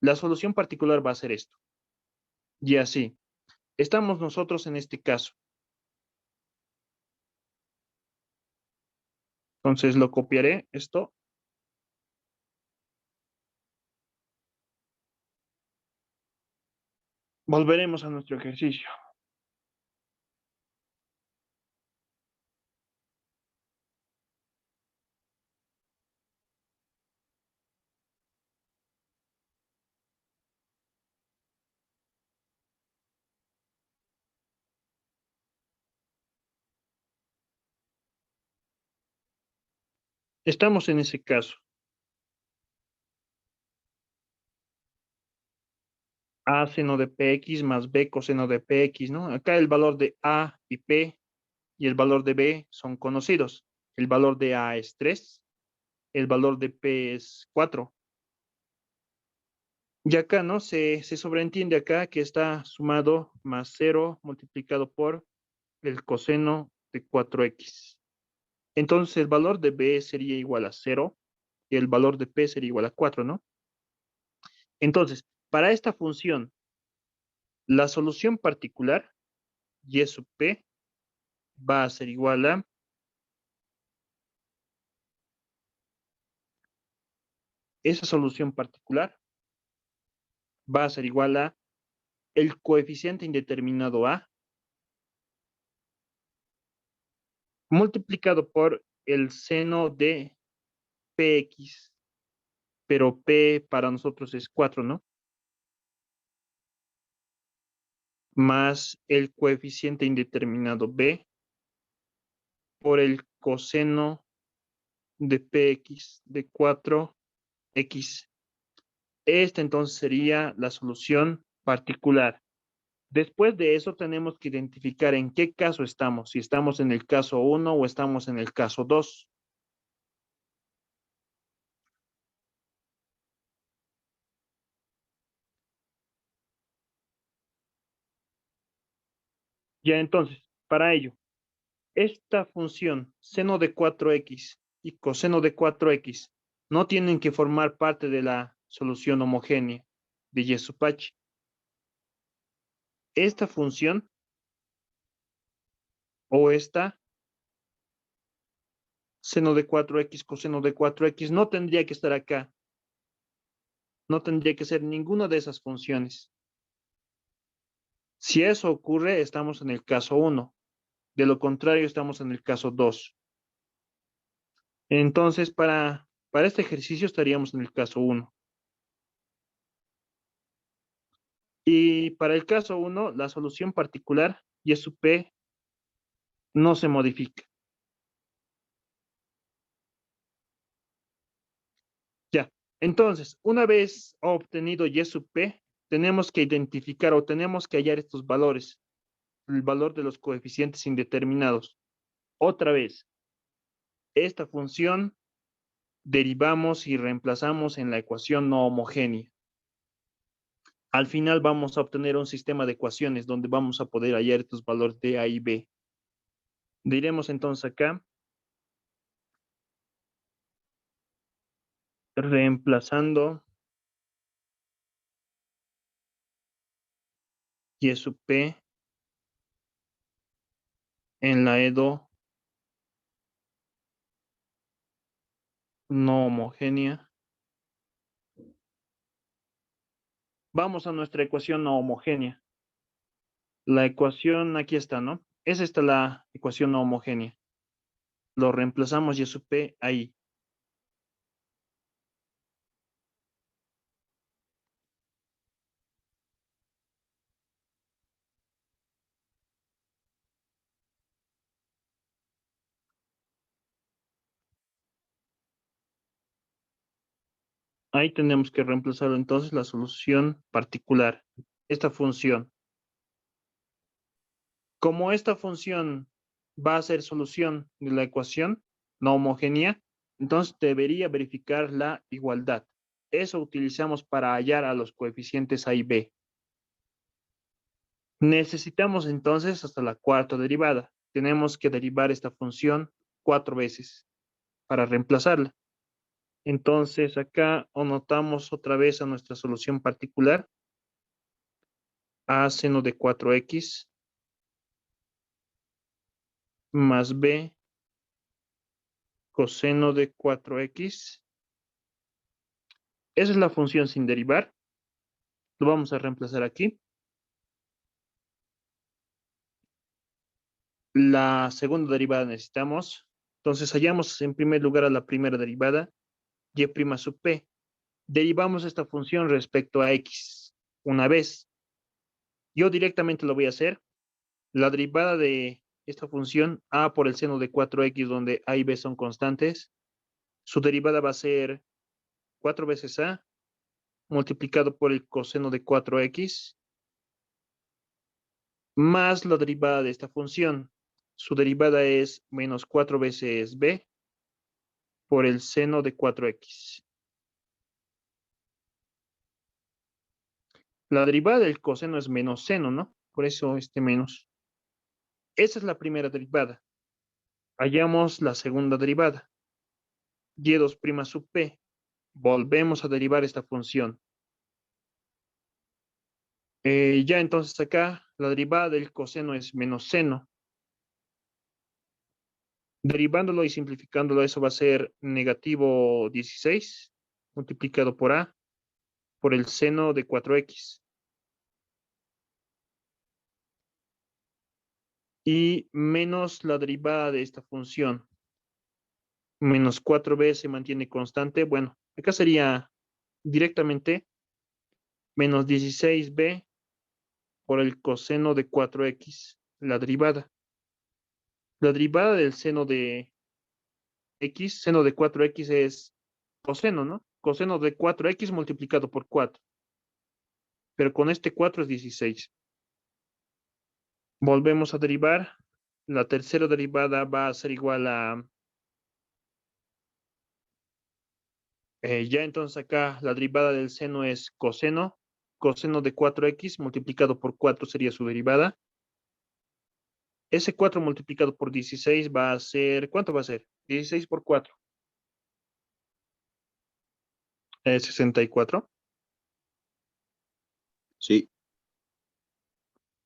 la solución particular va a ser esto. Y así, estamos nosotros en este caso. Entonces lo copiaré, esto. Volveremos a nuestro ejercicio. Estamos en ese caso. A seno de px más b coseno de px, ¿no? Acá el valor de a y p y el valor de b son conocidos. El valor de a es 3, el valor de p es 4. Y acá, ¿no? Se sobreentiende acá que está sumado más 0 multiplicado por el coseno de 4x. Entonces el valor de b sería igual a 0 y el valor de p sería igual a 4, ¿no? Entonces, para esta función, la solución particular, y sub p, va a ser igual a esa solución particular va a ser igual a el coeficiente indeterminado a multiplicado por el seno de px, pero p para nosotros es 4, ¿no? Más el coeficiente indeterminado b por el coseno de px de 4x. Esta entonces sería la solución particular. Después de eso tenemos que identificar en qué caso estamos, si estamos en el caso 1 o estamos en el caso 2. Ya entonces, para ello, esta función seno de 4x y coseno de 4x no tienen que formar parte de la solución homogénea de y sub h. Esta función o esta seno de 4x, coseno de 4x no tendría que estar acá. No tendría que ser ninguna de esas funciones. Si eso ocurre, estamos en el caso 1. De lo contrario, estamos en el caso 2. Entonces, para este ejercicio estaríamos en el caso 1. Y para el caso 1, la solución particular, y sub p, no se modifica. Ya, entonces, una vez obtenido y sub p, tenemos que identificar o tenemos que hallar estos valores, el valor de los coeficientes indeterminados. Otra vez, esta función derivamos y reemplazamos en la ecuación no homogénea. Al final vamos a obtener un sistema de ecuaciones donde vamos a poder hallar estos valores de A y B. Diremos entonces acá, reemplazando y sub p en la EDO no homogénea. Vamos a nuestra ecuación no homogénea. La ecuación aquí está, ¿no? Es esta la ecuación no homogénea. Lo reemplazamos y sub p ahí. Ahí tenemos que reemplazar entonces la solución particular, esta función. Como esta función va a ser solución de la ecuación no homogénea, entonces debería verificar la igualdad. Eso utilizamos para hallar a los coeficientes A y B. Necesitamos entonces hasta la cuarta derivada. Tenemos que derivar esta función 4 veces para reemplazarla. Entonces acá anotamos otra vez a nuestra solución particular. A seno de 4x más b coseno de 4x. Esa es la función sin derivar. Lo vamos a reemplazar aquí. La segunda derivada necesitamos. Entonces hallamos en primer lugar a la primera derivada, y' sub p. Derivamos esta función respecto a x una vez. Yo directamente lo voy a hacer. La derivada de esta función, a por el seno de 4x, donde a y b son constantes, su derivada va a ser 4 veces a multiplicado por el coseno de 4x más la derivada de esta función. Su derivada es menos 4 veces b por el seno de 4x. La derivada del coseno es menos seno, ¿no? Por eso este menos. Esa es la primera derivada. Hallamos la segunda derivada. y2' sub p. Volvemos a derivar esta función. Ya entonces acá la derivada del coseno es menos seno. Derivándolo y simplificándolo, eso va a ser negativo 16 multiplicado por a por el seno de 4x. Y menos la derivada de esta función. Menos 4b se mantiene constante. Bueno, acá sería directamente menos 16b por el coseno de 4x, la derivada. La derivada del seno de x, seno de 4x es coseno, ¿no? Coseno de 4x multiplicado por 4. Pero con este 4 es 16. Volvemos a derivar. La tercera derivada va a ser igual a... ya entonces acá la derivada del seno es coseno. Coseno de 4x multiplicado por 4 sería su derivada. Ese 4 multiplicado por 16 va a ser... ¿Cuánto va a ser? 16 por 4. 64. Sí.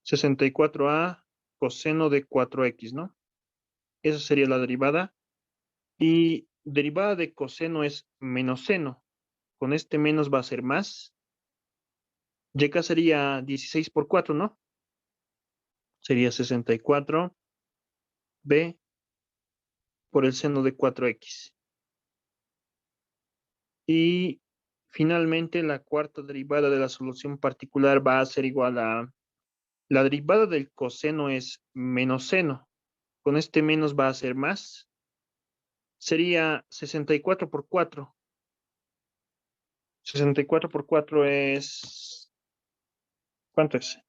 64a coseno de 4x, ¿no? Esa sería la derivada. Y derivada de coseno es menos seno. Con este menos va a ser más. Y acá sería 16 por 4, ¿no? Sería 64b por el seno de 4x. Y finalmente la cuarta derivada de la solución particular va a ser igual a, la derivada del coseno es menos seno. Con este menos va a ser más. Sería 64 por 4. 64 por 4 es... ¿Cuánto es?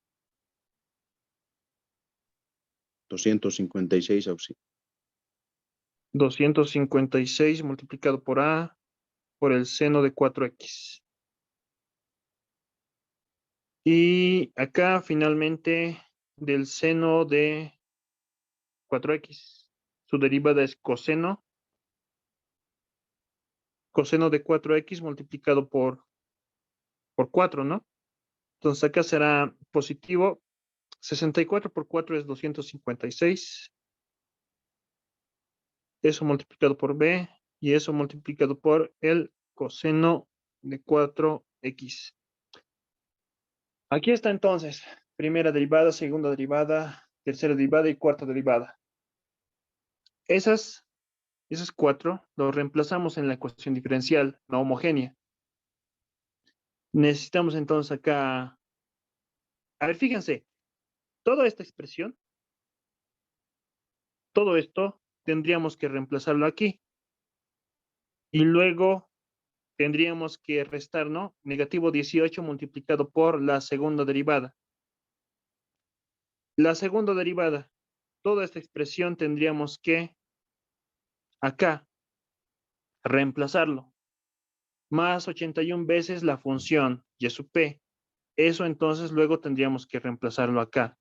256, Auxi. 256 multiplicado por A por el seno de 4X. Y acá finalmente del seno de 4X, su derivada es coseno de 4X multiplicado por 4, ¿no? Entonces acá será positivo. 64 por 4 es 256. Eso multiplicado por B y eso multiplicado por el coseno de 4X. Aquí está entonces, primera derivada, segunda derivada, tercera derivada y cuarta derivada. Esas 4 lo reemplazamos en la ecuación diferencial, no homogénea. Necesitamos entonces acá, a ver, fíjense, toda esta expresión, todo esto tendríamos que reemplazarlo aquí. Y luego tendríamos que restar, ¿no? Negativo 18 multiplicado por la segunda derivada. La segunda derivada, toda esta expresión tendríamos que acá reemplazarlo. Más 81 veces la función y sub p. Eso entonces luego tendríamos que reemplazarlo acá.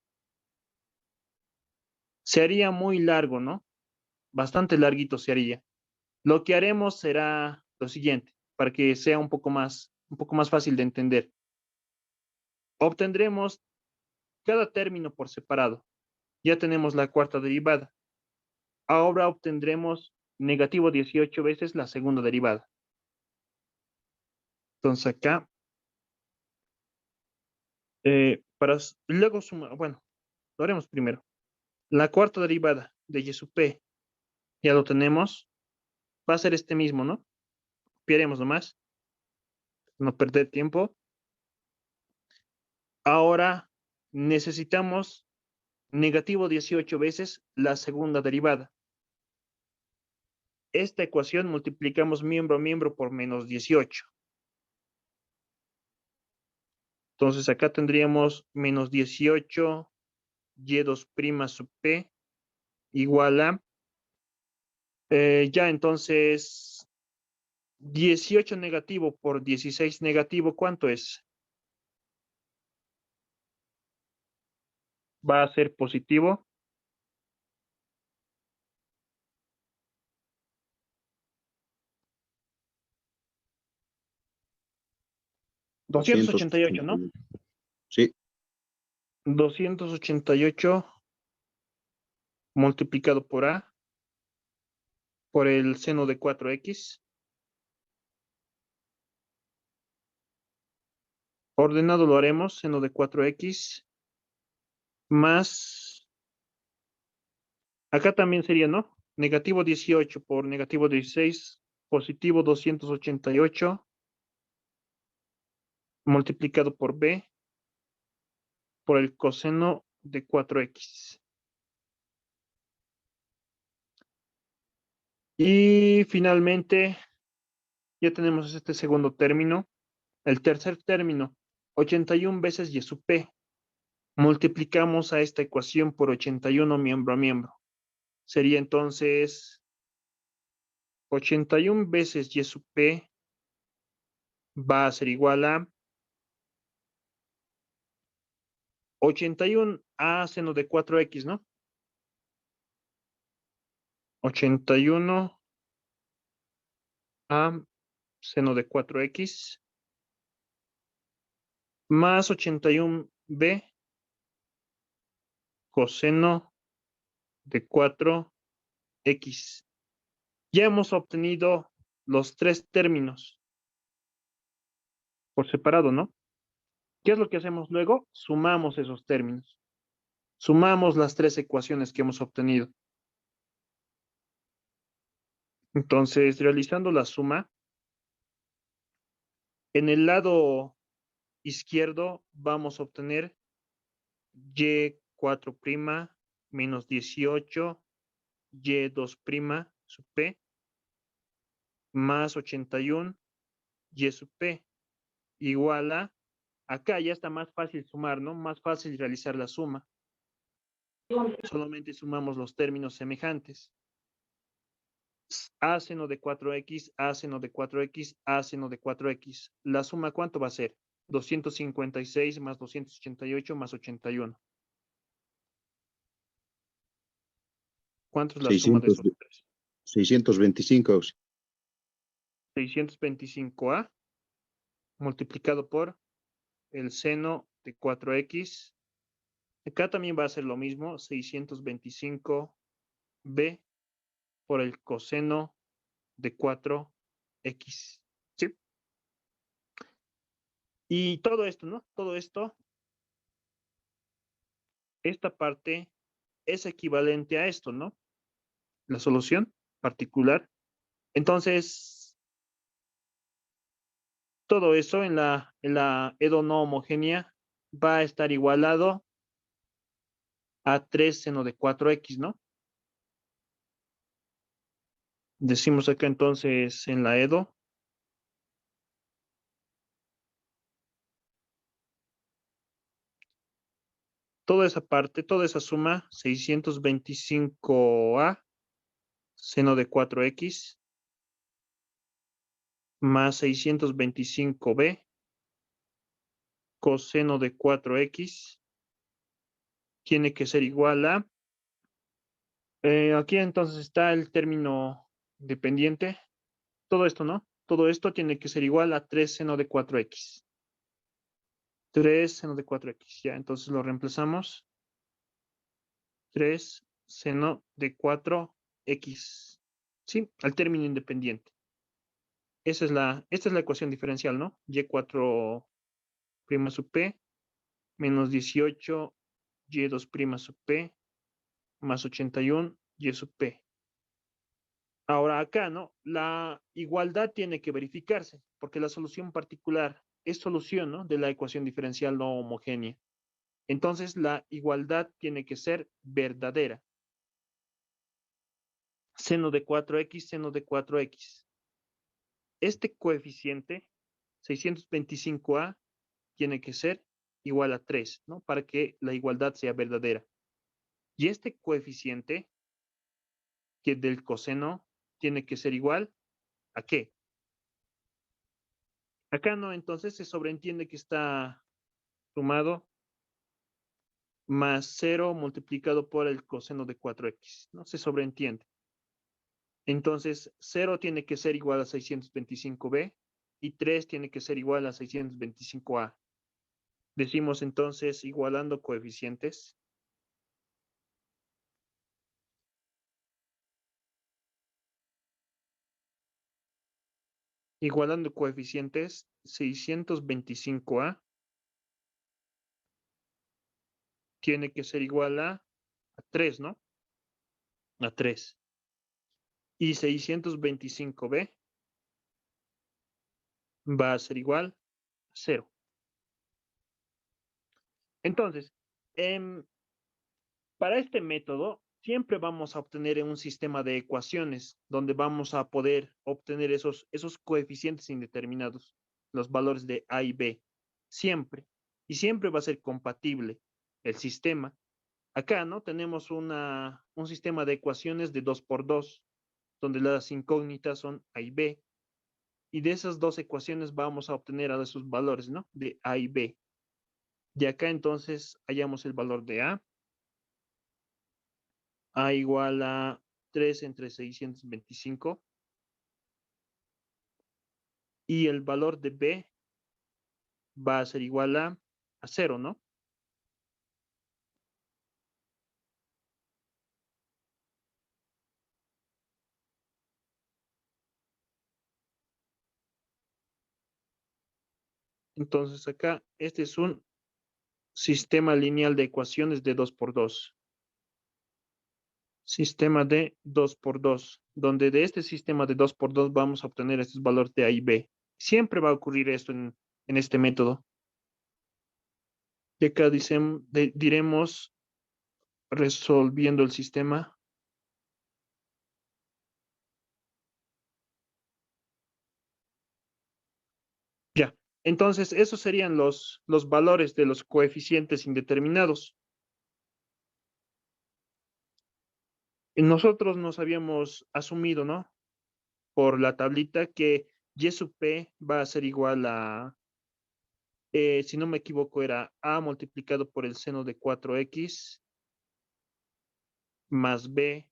Se haría muy largo, ¿no? Bastante larguito se haría. Lo que haremos será lo siguiente, para que sea un poco más fácil de entender. Obtendremos cada término por separado. Ya tenemos la cuarta derivada. Ahora obtendremos negativo 18 veces la segunda derivada. Entonces acá, luego sumar, bueno, lo haremos primero. La cuarta derivada de y sub p, ya lo tenemos. Va a ser este mismo, ¿no? Copiaremos nomás. No perder tiempo. Ahora necesitamos negativo 18 veces la segunda derivada. Esta ecuación multiplicamos miembro a miembro por menos 18. Entonces acá tendríamos menos 18 y2' sub p igual a, ya entonces, 18 negativo por 16 negativo, ¿cuánto es? Va a ser positivo. $288, ¿no? Sí. 288 multiplicado por A por el seno de 4X. Ordenado lo haremos, seno de 4X más, acá también sería, ¿no? Negativo 18 por negativo 16, positivo 288 multiplicado por B por el coseno de 4X. Y finalmente, ya tenemos este segundo término. El tercer término, 81 veces y sub p. Multiplicamos a esta ecuación por 81 miembro a miembro. Sería entonces 81 veces y sub p va a ser igual a 81 a seno de 4x, ¿no? 81 a seno de 4x más 81b coseno de 4x. Ya hemos obtenido los tres términos por separado, ¿no? ¿Qué es lo que hacemos luego? Sumamos esos términos. Sumamos las tres ecuaciones que hemos obtenido. Entonces, realizando la suma, En el lado izquierdo vamos a obtener y4' menos 18, y2' sub p, más 81, y sub p, igual a, acá ya está más fácil sumar, ¿no? Más fácil realizar la suma. Solamente sumamos los términos semejantes. A seno de 4x, A seno de 4x, A seno de 4x. ¿La suma cuánto va a ser? 256 más 288 más 81. ¿Cuánto es la suma de 600, esos tres? 625, Auxi. 625a multiplicado por el seno de 4x. Acá también va a ser lo mismo, 625b por el coseno de 4x. ¿Sí? Y todo esto, ¿no? Todo esto, esta parte es equivalente a esto, ¿no? La solución particular. Entonces, todo eso en la EDO no homogénea va a estar igualado a 3 seno de 4x, ¿no? Decimos acá entonces en la EDO. Toda esa parte, toda esa suma, 625a seno de 4x más 625b coseno de 4x tiene que ser igual a, aquí entonces está el término dependiente, todo esto, ¿no? Todo esto tiene que ser igual a 3 seno de 4x. 3 seno de 4x, ya, entonces lo reemplazamos. 3 seno de 4x, ¿sí? Al término independiente. Esta es la ecuación diferencial, ¿no? y4' sub p menos 18 y2' sub p más 81 y sub p. Ahora acá, ¿no? La igualdad tiene que verificarse, porque la solución particular es solución, ¿no? De la ecuación diferencial no homogénea. Entonces, la igualdad tiene que ser verdadera. Seno de 4x, seno de 4x. Este coeficiente, 625a, tiene que ser igual a 3, ¿no? Para que la igualdad sea verdadera. Y este coeficiente, que del coseno, tiene que ser igual a ¿qué? Acá no, entonces se sobreentiende que está sumado más 0 multiplicado por el coseno de 4x, ¿no? Se sobreentiende. Entonces, 0 tiene que ser igual a 625b y 3 tiene que ser igual a 625a. Decimos entonces, igualando coeficientes. Igualando coeficientes, 625a tiene que ser igual a 3, ¿no? A 3. Y 625b va a ser igual a 0. Entonces, para este método, siempre vamos a obtener un sistema de ecuaciones donde vamos a poder obtener esos coeficientes indeterminados, los valores de A y B, siempre. Y siempre va a ser compatible el sistema. Acá, ¿no? Tenemos un sistema de ecuaciones de 2 por 2, donde las incógnitas son A y B. Y de esas dos ecuaciones vamos a obtener a esos valores, ¿no? De A y B. Y acá entonces hallamos el valor de A. A igual a 3 entre 625. Y el valor de B va a ser igual a 0, ¿no? Entonces acá, este es un sistema lineal de ecuaciones de 2 por 2. Sistema de 2 por 2, donde de este sistema de 2 por 2 vamos a obtener estos valores de A y B. Siempre va a ocurrir esto en este método. Y acá diremos resolviendo el sistema. Ya, entonces esos serían los valores de los coeficientes indeterminados. Y nosotros nos habíamos asumido, ¿no? Por la tablita que y sub p va a ser igual a, si no me equivoco, era a multiplicado por el seno de 4x más b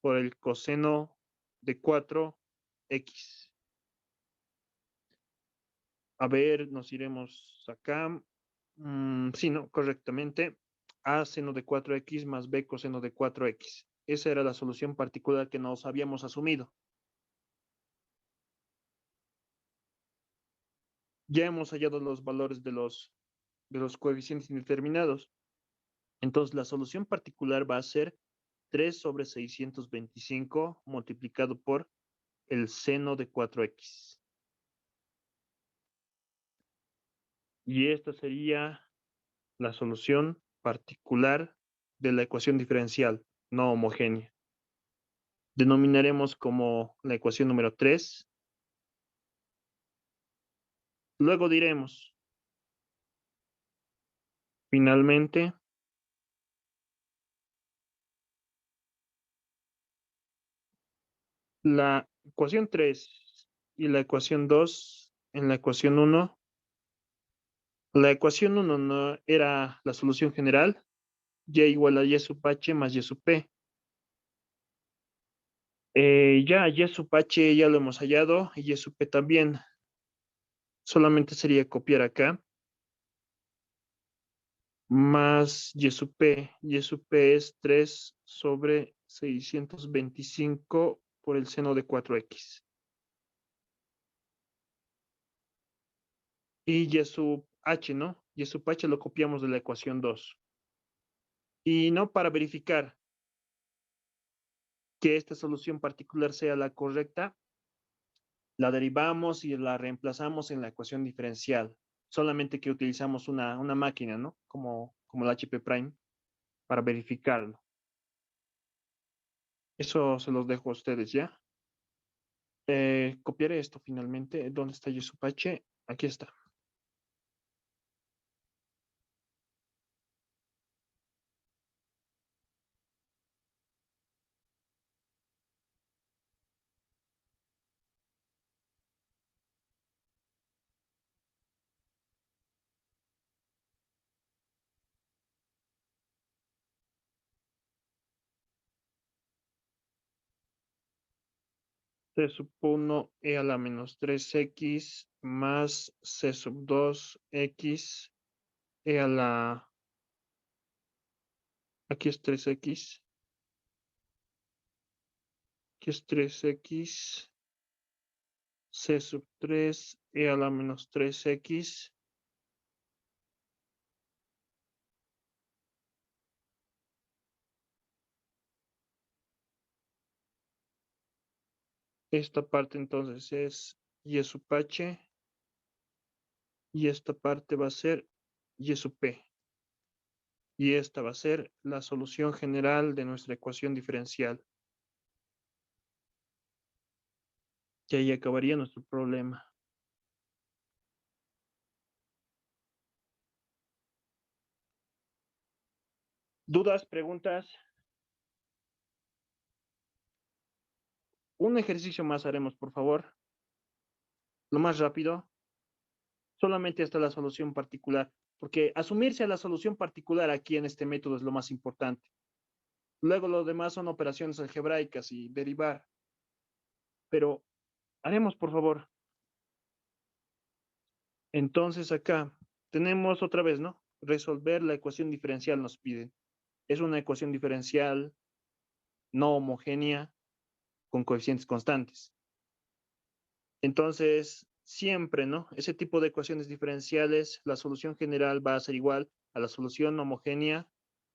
por el coseno de 4x. A ver, nos iremos acá. Sí, no, correctamente. A seno de 4x más b coseno de 4x. Esa era la solución particular que nos habíamos asumido. Ya hemos hallado los valores de los coeficientes indeterminados. Entonces, la solución particular va a ser 3 sobre 625 multiplicado por el seno de 4x. Y esta sería la solución particular de la ecuación diferencial no homogénea. Denominaremos como la ecuación número 3. Luego diremos, finalmente, la ecuación 3 y la ecuación 2 en la ecuación 1. La ecuación 1 no era la solución general, y igual a y sub h más y sub p. Ya y sub h ya lo hemos hallado, y y sub p también. Solamente sería copiar acá. Más y sub p. Y sub p es 3 sobre 625 por el seno de 4x. Y y sub h, ¿no? Y sub h lo copiamos de la ecuación 2. Y no para verificar que esta solución particular sea la correcta, la derivamos y la reemplazamos en la ecuación diferencial. Solamente que utilizamos una máquina, ¿no? Como el HP Prime para verificarlo. Eso se los dejo a ustedes, ¿ya? Copiaré esto finalmente. ¿Dónde está y sub h? Aquí está. C sub 1 e a la menos 3x más C sub 2 x e a la... Aquí es 3x. Aquí es 3x. C sub 3 e a la menos 3x. Esta parte entonces es y sub h. Y esta parte va a ser y sub p. Y esta va a ser la solución general de nuestra ecuación diferencial. Y ahí acabaría nuestro problema. ¿Dudas, preguntas? Un ejercicio más haremos, por favor. Lo más rápido. Solamente hasta la solución particular. Porque asumirse a la solución particular aquí en este método es lo más importante. Luego lo demás son operaciones algebraicas y derivar. Pero haremos, por favor. Entonces acá tenemos otra vez, ¿no? Resolver la ecuación diferencial nos piden. Es una ecuación diferencial no homogénea con coeficientes constantes. Entonces, siempre, ¿no? Ese tipo de ecuaciones diferenciales, la solución general va a ser igual a la solución homogénea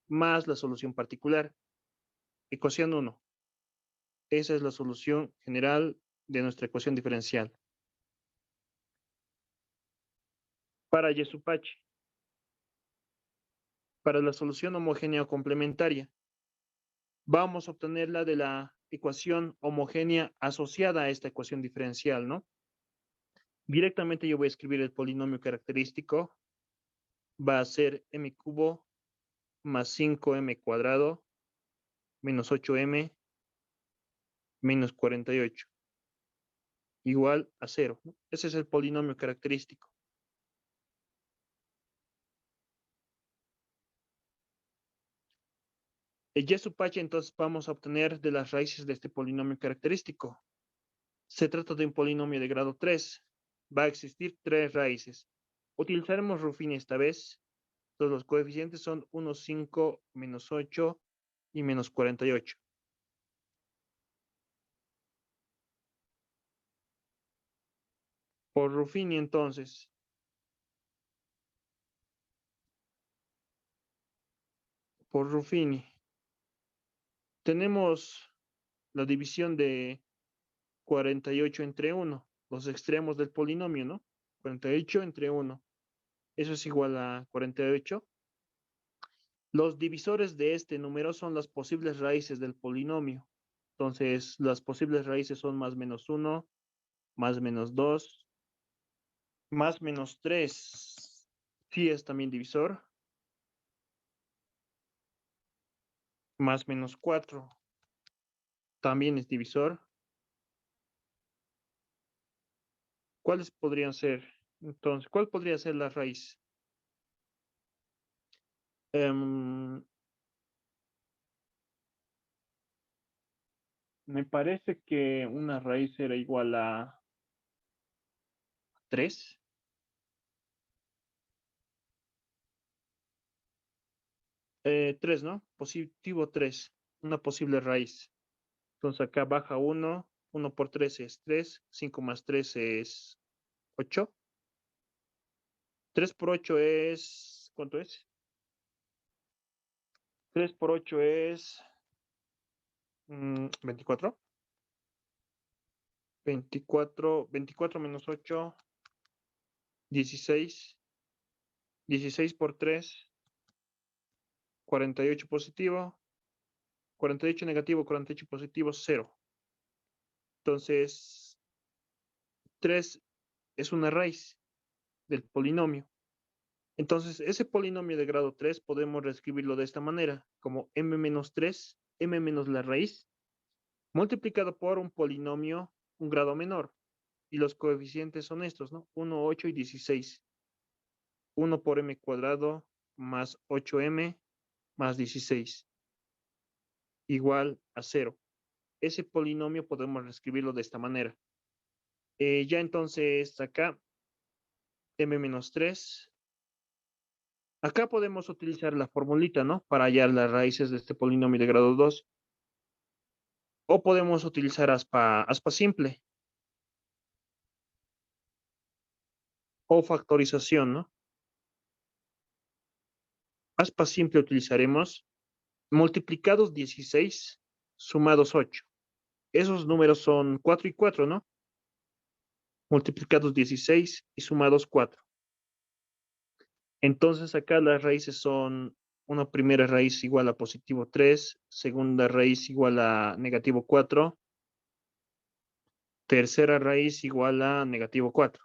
más la solución particular. Ecuación 1. Esa es la solución general de nuestra ecuación diferencial. Para Y sub h. Para la solución homogénea o complementaria, vamos a obtenerla de la ecuación homogénea asociada a esta ecuación diferencial, ¿no? Directamente yo voy a escribir el polinomio característico. Va a ser m cubo más 5m cuadrado menos 8m menos 48 igual a 0, ¿no? Ese es el polinomio característico. El Y sub h, entonces vamos a obtener de las raíces de este polinomio característico. Se trata de un polinomio de grado 3. Va a existir 3 raíces. Utilizaremos Ruffini esta vez. Todos los coeficientes son 1, 5, menos 8 y menos 48. Por Ruffini, entonces, tenemos la división de 48 entre 1, los extremos del polinomio, ¿no? 48 entre 1. Eso es igual a 48. Los divisores de este número son las posibles raíces del polinomio. Entonces, las posibles raíces son más menos 1, más menos 2, más menos 3. Sí es también divisor. Más menos 4. También es divisor. ¿Cuáles podrían ser? Entonces, ¿cuál podría ser la raíz? Me parece que una raíz era igual a 3. 3, ¿no? Positivo 3. Una posible raíz. Entonces acá baja 1. 1 por 3 es 3. 5 más 3 es 8. 3 por 8 es... ¿Cuánto es? 3 por 8 es... 24. 24 menos 8, 16. 16 por 3, 48 positivo. 48 negativo, 48 positivo, 0. Entonces, 3 es una raíz del polinomio. Entonces, ese polinomio de grado 3 podemos reescribirlo de esta manera, como m menos 3, m menos la raíz, multiplicado por un polinomio, un grado menor. Y los coeficientes son estos, ¿no? 1, 8 y 16. 1 por m cuadrado más 8m más 16 igual a 0. Ese polinomio podemos reescribirlo de esta manera. Ya entonces acá, m menos 3. Acá podemos utilizar la formulita, ¿no? Para hallar las raíces de este polinomio de grado 2. O podemos utilizar aspa simple. O factorización, ¿no? Aspa simple utilizaremos multiplicados 16 sumados 8. Esos números son 4 y 4, ¿no? Multiplicados 16 y sumados 4. Entonces acá las raíces son una primera raíz igual a positivo 3, segunda raíz igual a negativo 4, tercera raíz igual a negativo 4.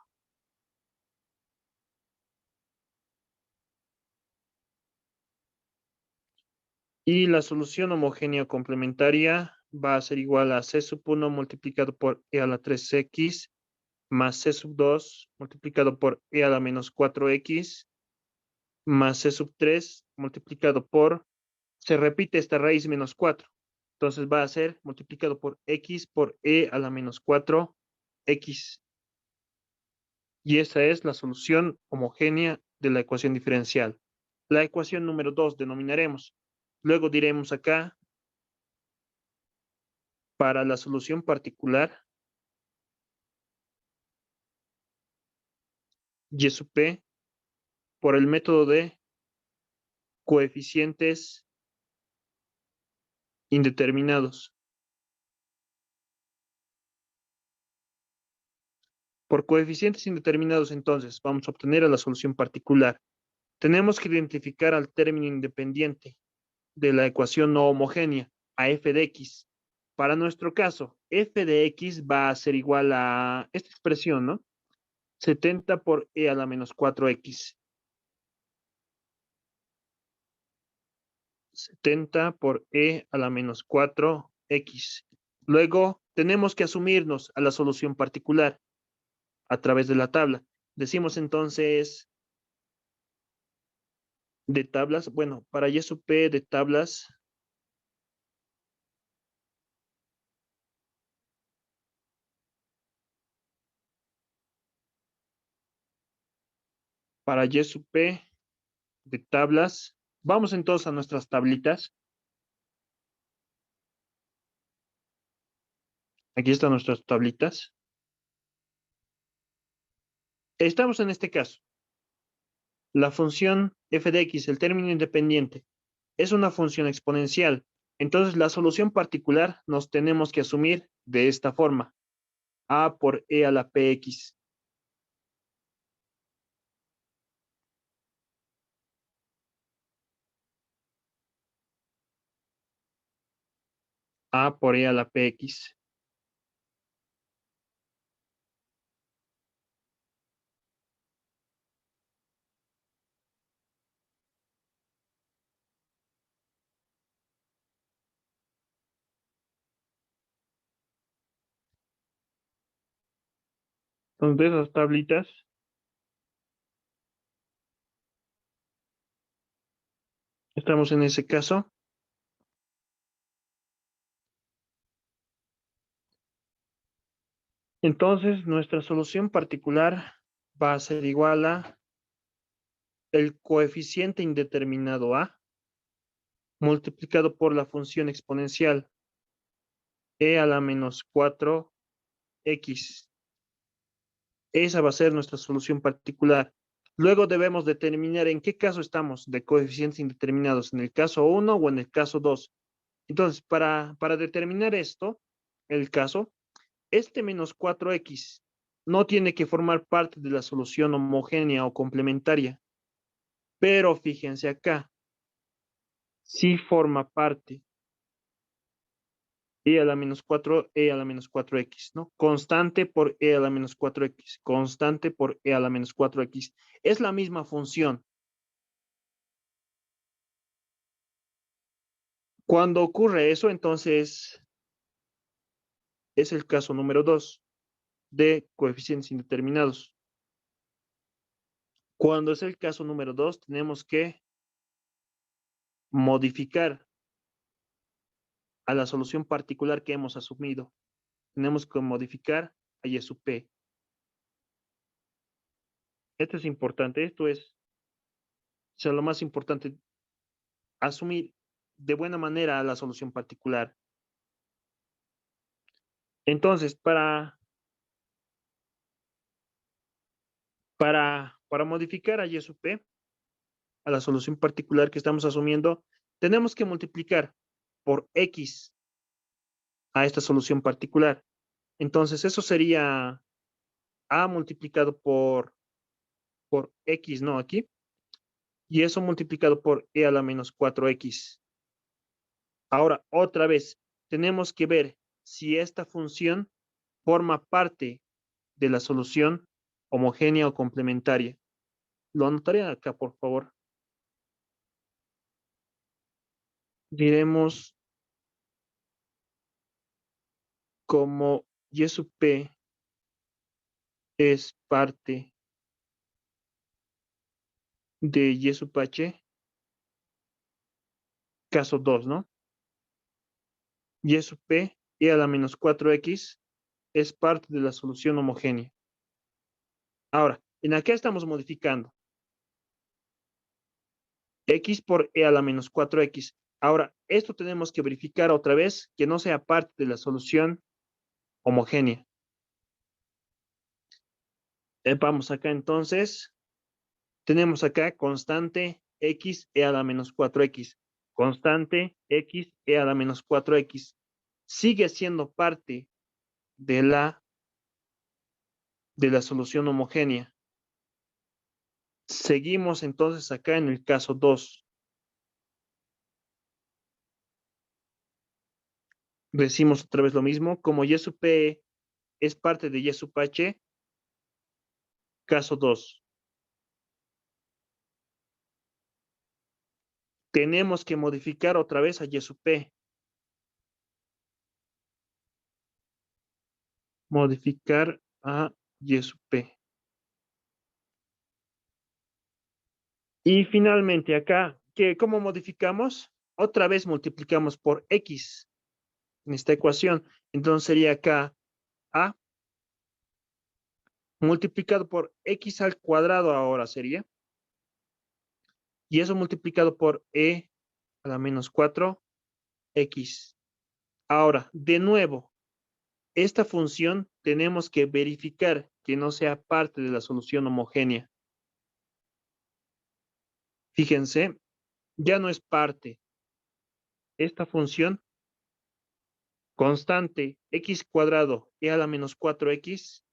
Y la solución homogénea complementaria va a ser igual a C sub 1 multiplicado por E a la 3X más C sub 2 multiplicado por E a la menos 4X más C sub 3 multiplicado por, se repite esta raíz menos 4. Entonces va a ser multiplicado por X por E a la menos 4X. Y esa es la solución homogénea de la ecuación diferencial. La ecuación número 2 denominaremos. Luego diremos acá, para la solución particular, Y sub P por el método de coeficientes indeterminados. Por coeficientes indeterminados, entonces, vamos a obtener a la solución particular. Tenemos que identificar al término independiente de la ecuación no homogénea, a f de x. Para nuestro caso, f de x va a ser igual a esta expresión, ¿no? 70 por e a la menos 4x. 70 por e a la menos 4x. Luego, tenemos que asumirnos a la solución particular a través de la tabla. Decimos entonces de tablas, bueno, para y sub p de tablas, para y sub p de tablas, vamos entonces a nuestras tablitas. Aquí están nuestras tablitas. Estamos en este caso. La función f de x, el término independiente, es una función exponencial. Entonces, la solución particular nos tenemos que asumir de esta forma. A por e a la px. A por e a la px. Entonces, de esas tablitas, estamos en ese caso. Entonces, nuestra solución particular va a ser igual a el coeficiente indeterminado a multiplicado por la función exponencial e a la menos 4x. Esa va a ser nuestra solución particular. Luego debemos determinar en qué caso estamos de coeficientes indeterminados, en el caso 1 o en el caso 2. Entonces, para determinar esto, el caso, este menos 4x no tiene que formar parte de la solución homogénea o complementaria. Pero fíjense acá, sí forma parte e a la menos 4, e a la menos 4x, ¿no? Constante por e a la menos 4x, constante por e a la menos 4x. Es la misma función. Cuando ocurre eso, entonces es el caso número 2 de coeficientes indeterminados. Cuando es el caso número 2, tenemos que modificar a la solución particular que hemos asumido. Tenemos que modificar a y sub p. Esto es importante, esto es, o sea, lo más importante, asumir de buena manera la solución particular. Entonces, para modificar a y sub p, a la solución particular que estamos asumiendo, tenemos que multiplicar por x a esta solución particular. Entonces, eso sería a multiplicado por x, ¿no? Aquí. Y eso multiplicado por e a la menos 4x. Ahora, otra vez, tenemos que ver si esta función forma parte de la solución homogénea o complementaria. Lo anotaré acá, por favor. Diremos como y sub p es parte de y sub h, caso 2, ¿no? Y sub p, e a la menos 4x, es parte de la solución homogénea. Ahora, en acá estamos modificando x por e a la menos 4x. Ahora, esto tenemos que verificar otra vez que no sea parte de la solución homogénea. Vamos acá entonces. Tenemos acá constante x e a la menos 4x. Constante x e a la menos 4x. Sigue siendo parte de la de la solución homogénea. Seguimos entonces acá en el caso 2. Decimos otra vez lo mismo, como Y sub P es parte de Y sub H, caso 2. Tenemos que modificar otra vez a Y sub P. Modificar a Y sub P. Y finalmente acá, ¿cómo modificamos? Otra vez multiplicamos por X en esta ecuación. Entonces sería acá A multiplicado por X al cuadrado ahora sería. Y eso multiplicado por E a la menos 4X. Ahora, de nuevo, esta función tenemos que verificar que no sea parte de la solución homogénea. Fíjense, ya no es parte. Esta función constante x cuadrado e a la menos 4x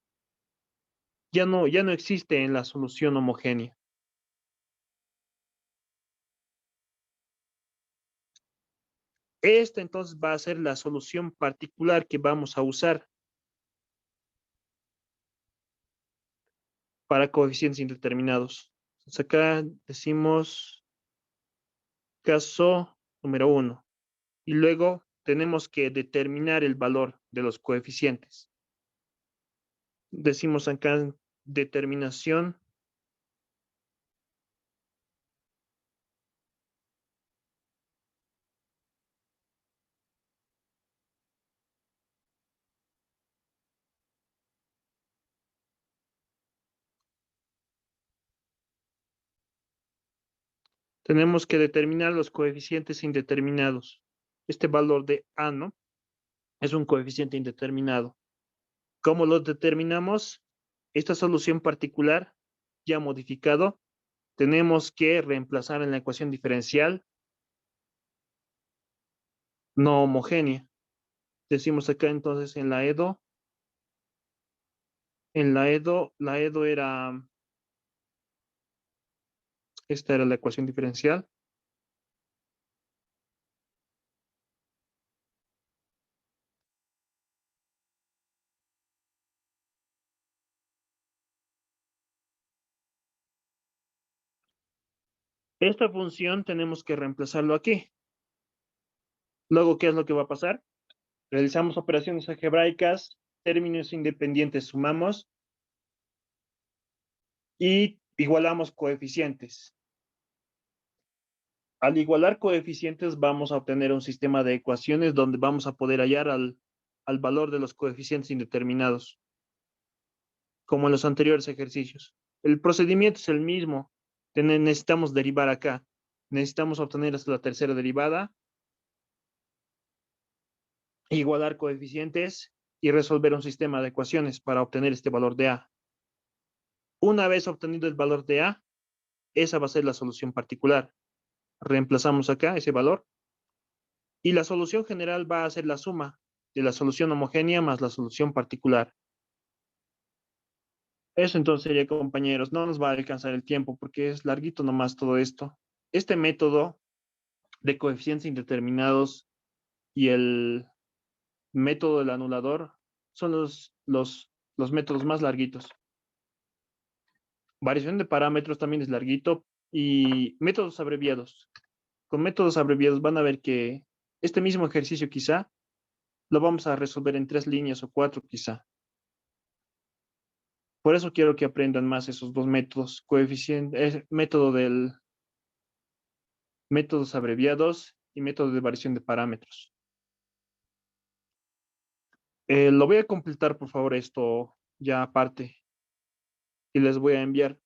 ya no existe en la solución homogénea. Esta entonces va a ser la solución particular que vamos a usar para coeficientes indeterminados. Entonces acá decimos caso número 1. Y luego tenemos que determinar el valor de los coeficientes. Decimos acá determinación tenemos que determinar los coeficientes indeterminados. Este valor de A, ¿no? Es un coeficiente indeterminado. ¿Cómo lo determinamos? Esta solución particular, ya modificado, tenemos que reemplazar en la ecuación diferencial no homogénea. Decimos acá entonces en la EDO, la EDO era, esta era la ecuación diferencial. Esta función tenemos que reemplazarlo aquí. Luego, ¿qué es lo que va a pasar? Realizamos operaciones algebraicas, términos independientes sumamos y igualamos coeficientes. Al igualar coeficientes vamos a obtener un sistema de ecuaciones donde vamos a poder hallar al valor de los coeficientes indeterminados, como en los anteriores ejercicios. El procedimiento es el mismo. Necesitamos derivar acá. Necesitamos obtener hasta la tercera derivada, igualar coeficientes y resolver un sistema de ecuaciones para obtener este valor de A. Una vez obtenido el valor de A, esa va a ser la solución particular. Reemplazamos acá ese valor y la solución general va a ser la suma de la solución homogénea más la solución particular. Eso entonces sería, compañeros, no nos va a alcanzar el tiempo porque es larguito nomás todo esto. Este método de coeficientes indeterminados y el método del anulador son los métodos más larguitos. Variación de parámetros también es larguito y métodos abreviados. Con métodos abreviados van a ver que este mismo ejercicio quizá lo vamos a resolver en 3 líneas o 4 quizá. Por eso quiero que aprendan más esos dos métodos, métodos abreviados y método de variación de parámetros. Lo voy a completar, por favor, esto ya aparte y les voy a enviar.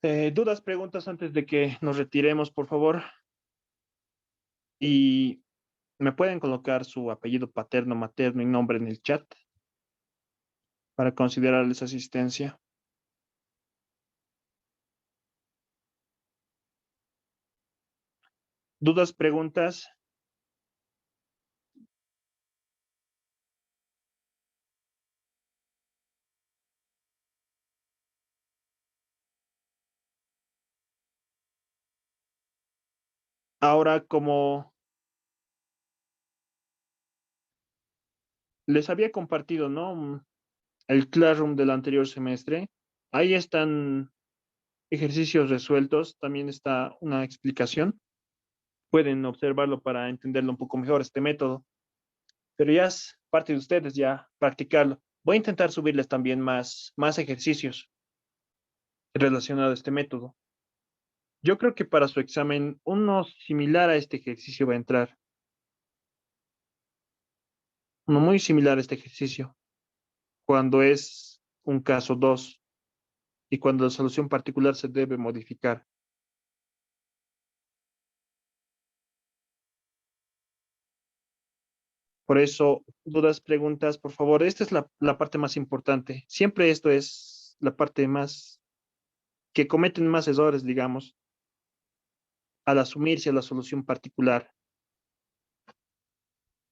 Dudas, preguntas antes de que nos retiremos, por favor. Y me pueden colocar su apellido paterno, materno y nombre en el chat para considerarles asistencia. ¿Dudas, preguntas? Ahora, como les había compartido, ¿no? El Classroom del anterior semestre, ahí están ejercicios resueltos, también está una explicación. Pueden observarlo para entenderlo un poco mejor, este método. Pero ya es parte de ustedes ya practicarlo. Voy a intentar subirles también más ejercicios relacionados a este método. Yo creo que para su examen, uno similar a este ejercicio va a entrar. Uno muy similar a este ejercicio, cuando es un caso 2 y cuando la solución particular se debe modificar. Por eso, dudas, preguntas, por favor. Esta es la parte más importante. Siempre esto es la parte más que cometen más errores, digamos, al asumirse a la solución particular.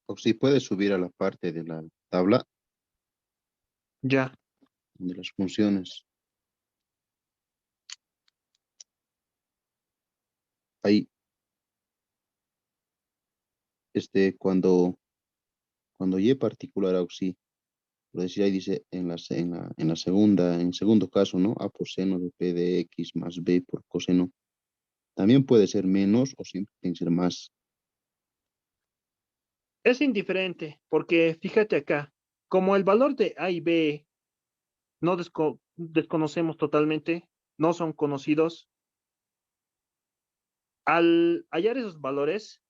O si puedes subir a la parte de la tabla Ya, de las funciones. Ahí, cuando y particular auxi, por decir ahí dice en la segunda, en segundo caso, ¿no? A por seno de P de X más B por coseno. También puede ser menos o siempre tiene que ser más. es indiferente, porque fíjate acá, como el valor de A y B no desconocemos totalmente, no son conocidos, al hallar esos valores,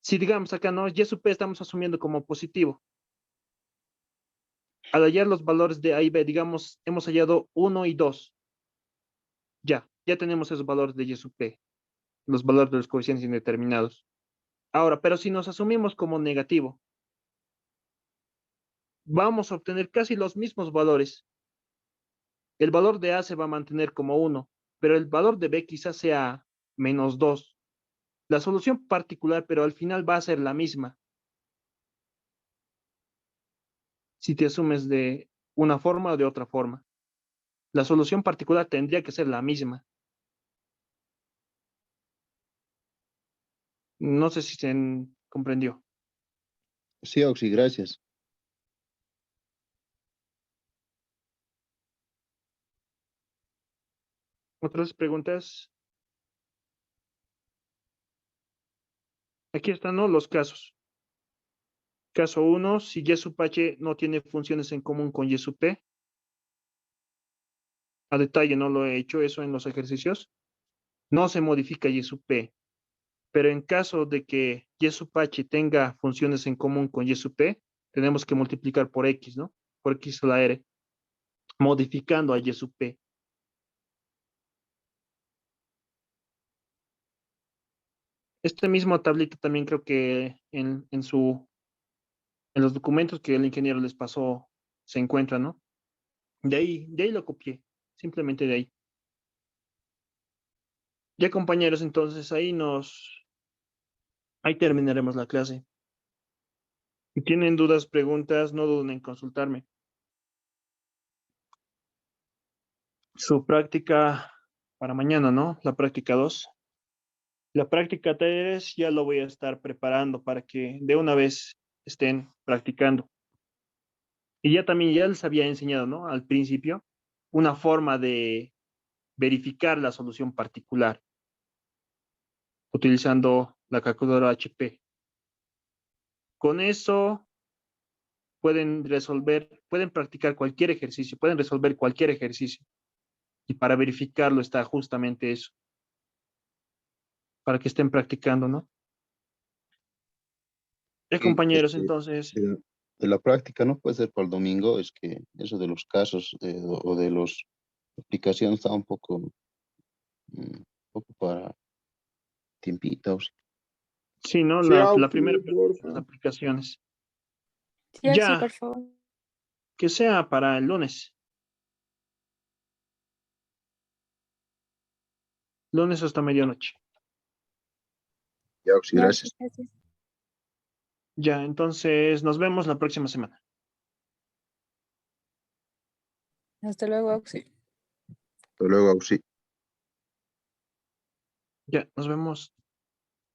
si digamos acá no, Y sub P estamos asumiendo como positivo. Al hallar los valores de A y B, digamos, hemos hallado 1 y 2. Ya tenemos esos valores de Y sub P, los valores de los coeficientes indeterminados. Ahora, pero si nos asumimos como negativo, vamos a obtener casi los mismos valores. El valor de A se va a mantener como 1, pero el valor de B quizás sea -2. La solución particular, pero al final va a ser la misma. Si te asumes de una forma o de otra forma. La solución particular tendría que ser la misma. No sé si se comprendió. Sí, auxi, gracias. ¿Otras preguntas? Aquí están, ¿no? Los casos. Caso 1, si Y sub H no tiene funciones en común con Y sub P. A detalle no lo he hecho eso en los ejercicios. No se modifica Y sub P. Pero en caso de que Y sub H tenga funciones en común con Y sub P, tenemos que multiplicar por X, ¿no? Por X a la R, modificando a Y sub P. Este mismo tablito también creo que en los documentos que el ingeniero les pasó se encuentra, ¿no? De ahí lo copié, simplemente de ahí. Ya compañeros, entonces ahí terminaremos la clase. Si tienen dudas, preguntas, no duden en consultarme. Su práctica para mañana, ¿no? La práctica 2. La práctica 3 ya lo voy a estar preparando para que de una vez estén practicando. Y ya les había enseñado, ¿no? Al principio, una forma de verificar la solución particular utilizando la calculadora HP. Con eso pueden practicar cualquier ejercicio, pueden resolver cualquier ejercicio. Y para verificarlo está justamente eso, para que estén practicando, ¿no? Ya, Sí, compañeros, entonces, de la práctica no puede ser para el domingo, es que eso de los casos o de las aplicaciones está un poco para tiempito, auxi. sí, ¿no? Sí, La Auxi, primera parte de las porfa. aplicaciones. Sí, Oxy, Ya, por favor. que sea para el lunes. Lunes hasta medianoche. Ya, auxi, Ya, Oxy, gracias. gracias. Ya, entonces nos vemos la próxima semana. Hasta luego, Oxy. Hasta luego, auxi. Ya, nos vemos.